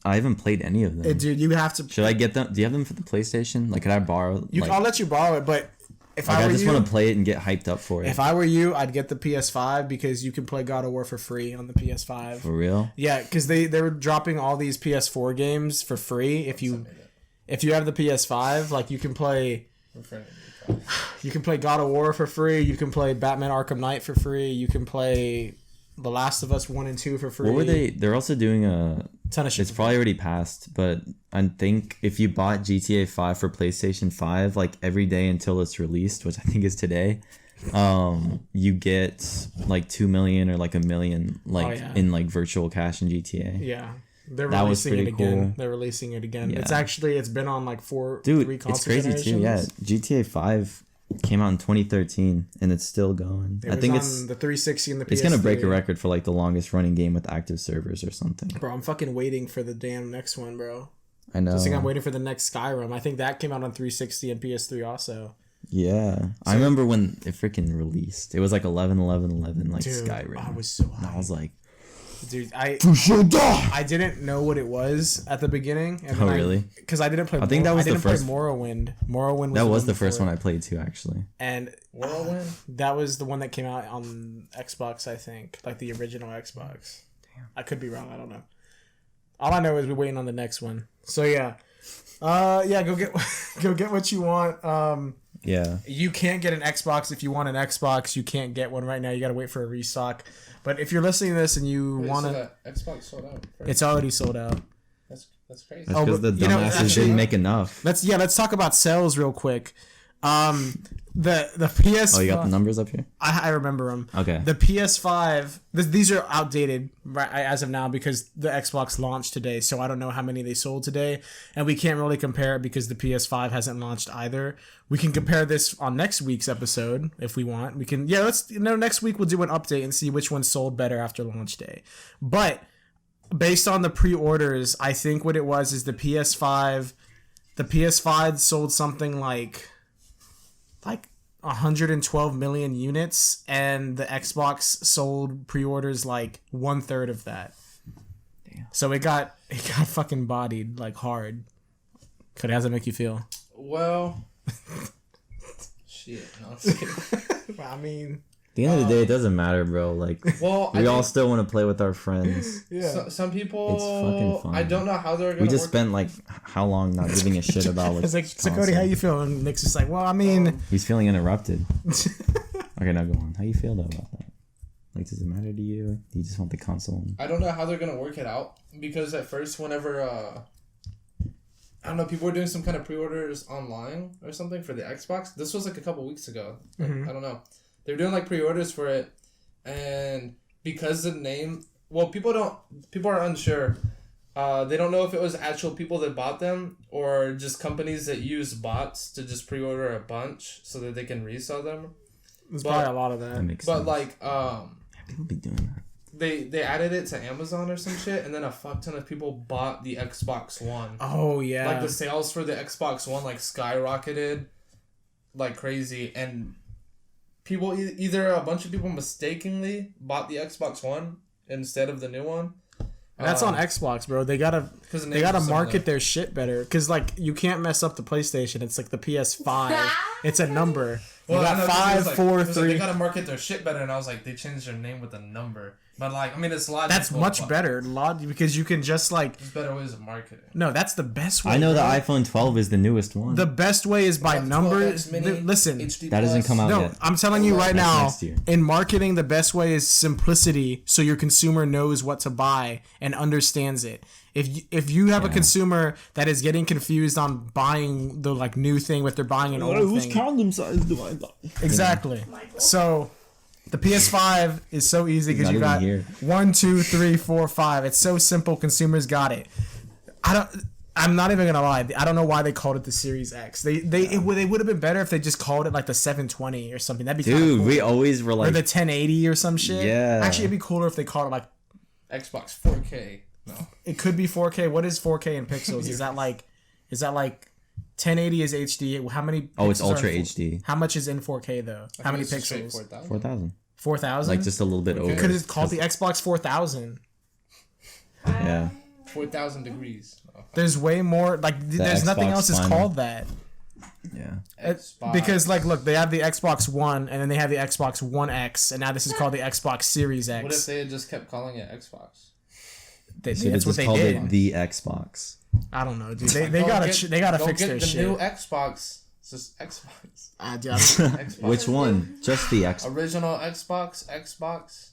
I haven't played any of them. Dude, you have to. Should I get them? Do you have them for the PlayStation? Like, could I borrow? I'll let you borrow it, but if like, I were just you, want to play it and get hyped up for it. if I were you, I'd get the PS5 because you can play God of War for free on the PS5. For real? Yeah, because they were dropping all these PS4 games for free. If you have the PS5, like you can play God of War for free. You can play Batman Arkham Knight for free. You can play The Last of Us 1 and 2 for free. What were they? They're also doing a ton of shit. It's probably already passed, but I think if you bought GTA 5 for PlayStation 5, like every day until it's released, which I think is today, you get like 2 million or like 1 million in like virtual cash in GTA. Yeah. They're That was releasing it pretty again. cool. They're releasing it again. Yeah. It's been on like three console it's crazy too. Yeah, GTA 5 came out in 2013 and it's still going. I think it's on the 360 and the PS3. It's gonna break a record for like the longest running game with active servers or something. Bro, I'm fucking waiting for the damn next one, bro. I know. Just think I'm waiting for the next Skyrim. I think that came out on 360 and PS3 also. Yeah, I remember when it freaking released. It was like 11/11/11, like Dude, Skyrim. I was so And I was like, dude, I didn't know what it was at the beginning. And oh really? Because I didn't play. I think that was the first. Play Morrowind. Morrowind. That was the first one I played too, actually. And Whirlwind? that was the one that came out on Xbox, I think, like the original Xbox. Damn, I could be wrong. I don't know. All I know is we're waiting on the next one. So yeah, go get what you want. Yeah. You can't get an Xbox if you want an Xbox. You can't get one right now. You got to wait for a restock. But if you're listening to this and you want to, Xbox sold out. it's already sold out. That's crazy. That's because the dumbasses didn't make enough. Let's talk about sales real quick. The PS. Oh, you got the numbers up here? I remember them. Okay. The PS5. These are outdated right as of now because the Xbox launched today, so I don't know how many they sold today, and we can't really compare it because the PS5 hasn't launched either. We can compare this on next week's episode if we want. We can. Yeah, next week we'll do an update and see which one sold better after launch day. But based on the pre-orders, I think what it was is the PS5. The PS5 sold something like 112 million units, and the Xbox sold pre-orders like 1/3 of that. Damn. So it got fucking bodied like hard. How does that make you feel? Well, shit. No, I'm just kidding. I mean, At the end of the day, it doesn't matter, bro. Like, well, we all still want to play with our friends. yeah. some people. It's fucking fun. I don't know how they're gonna. We just work. spent like how long not giving a shit about what's It's like, so Cody, how you feel? And Nick's just like, well, I mean, He's feeling interrupted. Okay, now go on. How you feel though about that? Like, does it matter to you? Do you just want the console? I don't know how they're gonna work it out because at first, whenever I don't know, people were doing some kind of pre-orders online or something for the Xbox. This was like a couple weeks ago. Mhm. I don't know. They were doing like pre-orders for it, and because the name, well, people are unsure. They don't know if it was actual people that bought them or just companies that use bots to just pre-order a bunch so that they can resell them. there's probably a lot of that. That makes But sense. like, People be doing that. they added it to Amazon or some shit, and then a fuck ton of people bought the Xbox One. Oh yeah. Like the sales for the Xbox One like skyrocketed like crazy, and people either a bunch of people mistakenly bought the Xbox One instead of the new one. And that's on Xbox, bro. They gotta market their shit better, cause like you can't mess up the PlayStation. It's like the PS5. It's a number. You Well, I know, got 5, like, 4, like, 3. they gotta market their shit better, and I was like, they changed their name with a number. But like, I mean, it's logical. That's much better, because you can just like. There's better ways of marketing. No, that's the best way. I know bro. the iPhone 12 is the newest one. The best way is by numbers. 12X Mini, Listen, HD that doesn't come out no, yet. I'm telling you right That's now. next year. In marketing, the best way is simplicity, so your consumer knows what to buy and understands it. If you have a consumer that is getting confused on buying the like new thing, but they're buying an old thing. condom size do I buy? Exactly. So the PS5 is so easy because Not you even got here. 1, 2, 3, 4, 5. It's so simple. Consumers got it. I'm not even gonna lie. I don't know why they called it the Series X. They would have been better if they just called it like the 720 or something. That'd be kinda Dude, cool. we always were Or like, the 1080 or some shit. Yeah. Actually, it'd be cooler if they called it like. Xbox 4K. No. It could be 4K. What is 4K in pixels? Is that like 1080 is HD. How many? Oh, it's pixels are Ultra in HD. How much is in 4K though? How many pixels? 4,000. 4,000. Like just a little bit over. Could have called the Xbox 4000. Yeah. 4,000 degrees. There's way more. Like there's nothing Xbox else is Final. called that. Yeah. Because like look, they have the Xbox One and then they have the Xbox One X and now this is called the Xbox Series X. What if they had just kept calling it Xbox? So they that's what just they called did. it the Xbox. I don't know, dude. They gotta fix their the shit. new Xbox. It's just Xbox. Dude, Xbox. Which one? Just the Xbox. Original Xbox.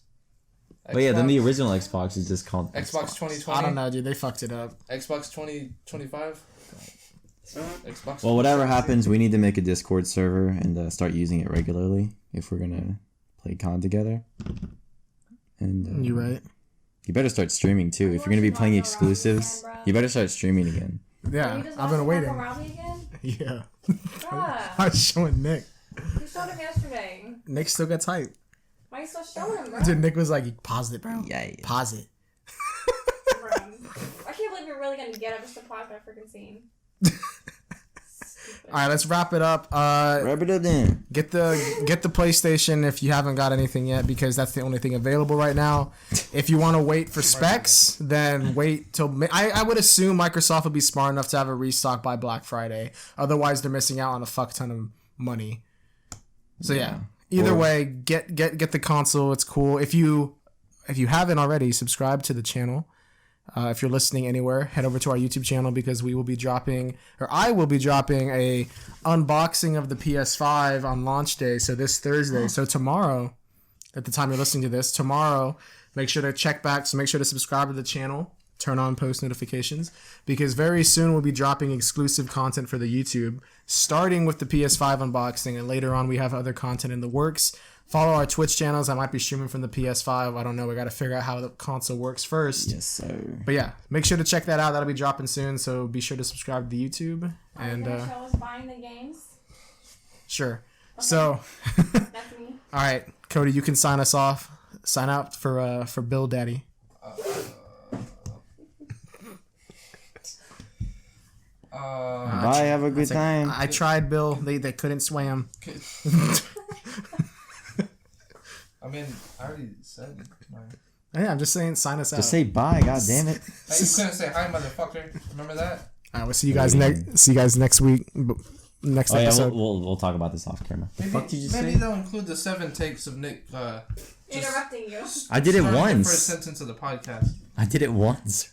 But yeah, then the original Xbox is just called Xbox 2020. I don't know, dude. They fucked it up. Xbox 2025. Xbox. Well, whatever happens, we need to make a Discord server and start using it regularly if we're gonna play COD together. And You right? you better start streaming too. If you're gonna be playing exclusives, you better start streaming again. Yeah, I've been waiting. Yeah, I was showing Nick. You showed him yesterday. Nick still got tight. Why are you still showing him, bro? Dude, Nick was like, "Pause it, bro. Yeah. Pause it." Bro. I can't believe you're really gonna get up just to pause that freaking scene. All right, let's wrap it up. Wrap it up then. Get the PlayStation if you haven't got anything yet, because that's the only thing available right now. If you want to wait for specs, then wait till I would assume Microsoft would be smart enough to have a restock by Black Friday. Otherwise, they're missing out on a fuck ton of money. So yeah, either way, get the console. It's cool. If you haven't already, subscribe to the channel. If you're listening anywhere, head over to our YouTube channel because I will be dropping a unboxing of the PS5 on launch day. So this Thursday. So tomorrow, at the time you're listening to this, make sure to check back. So make sure to subscribe to the channel, turn on post notifications because very soon we'll be dropping exclusive content for the YouTube, starting with the PS5 unboxing, and later on we have other content in the works. Follow our Twitch channels. I might be streaming from the PS5. I don't know. We got to figure out how the console works first. Yes, sir. But yeah, make sure to check that out. That'll be dropping soon. So be sure to subscribe to the YouTube. And Are you gonna show us buying the games? sure. Okay. So, That's me. all right, Cody, you can sign us off. Sign out for Bill Daddy. Bye. Have a good time. I tried, Bill. They couldn't swim. I mean, I already said mine. Yeah, I'm just saying, sign us out. Just say bye. God damn it. Hey, you couldn't say hi, motherfucker. Remember that? All right, we'll see you guys next week. Next Oh yeah, episode. we'll talk about this off camera. Maybe, Fuck did you maybe say? they'll include the 7 takes of Nick Interrupting you. I did it starting the once. first sentence of the podcast. I did it once.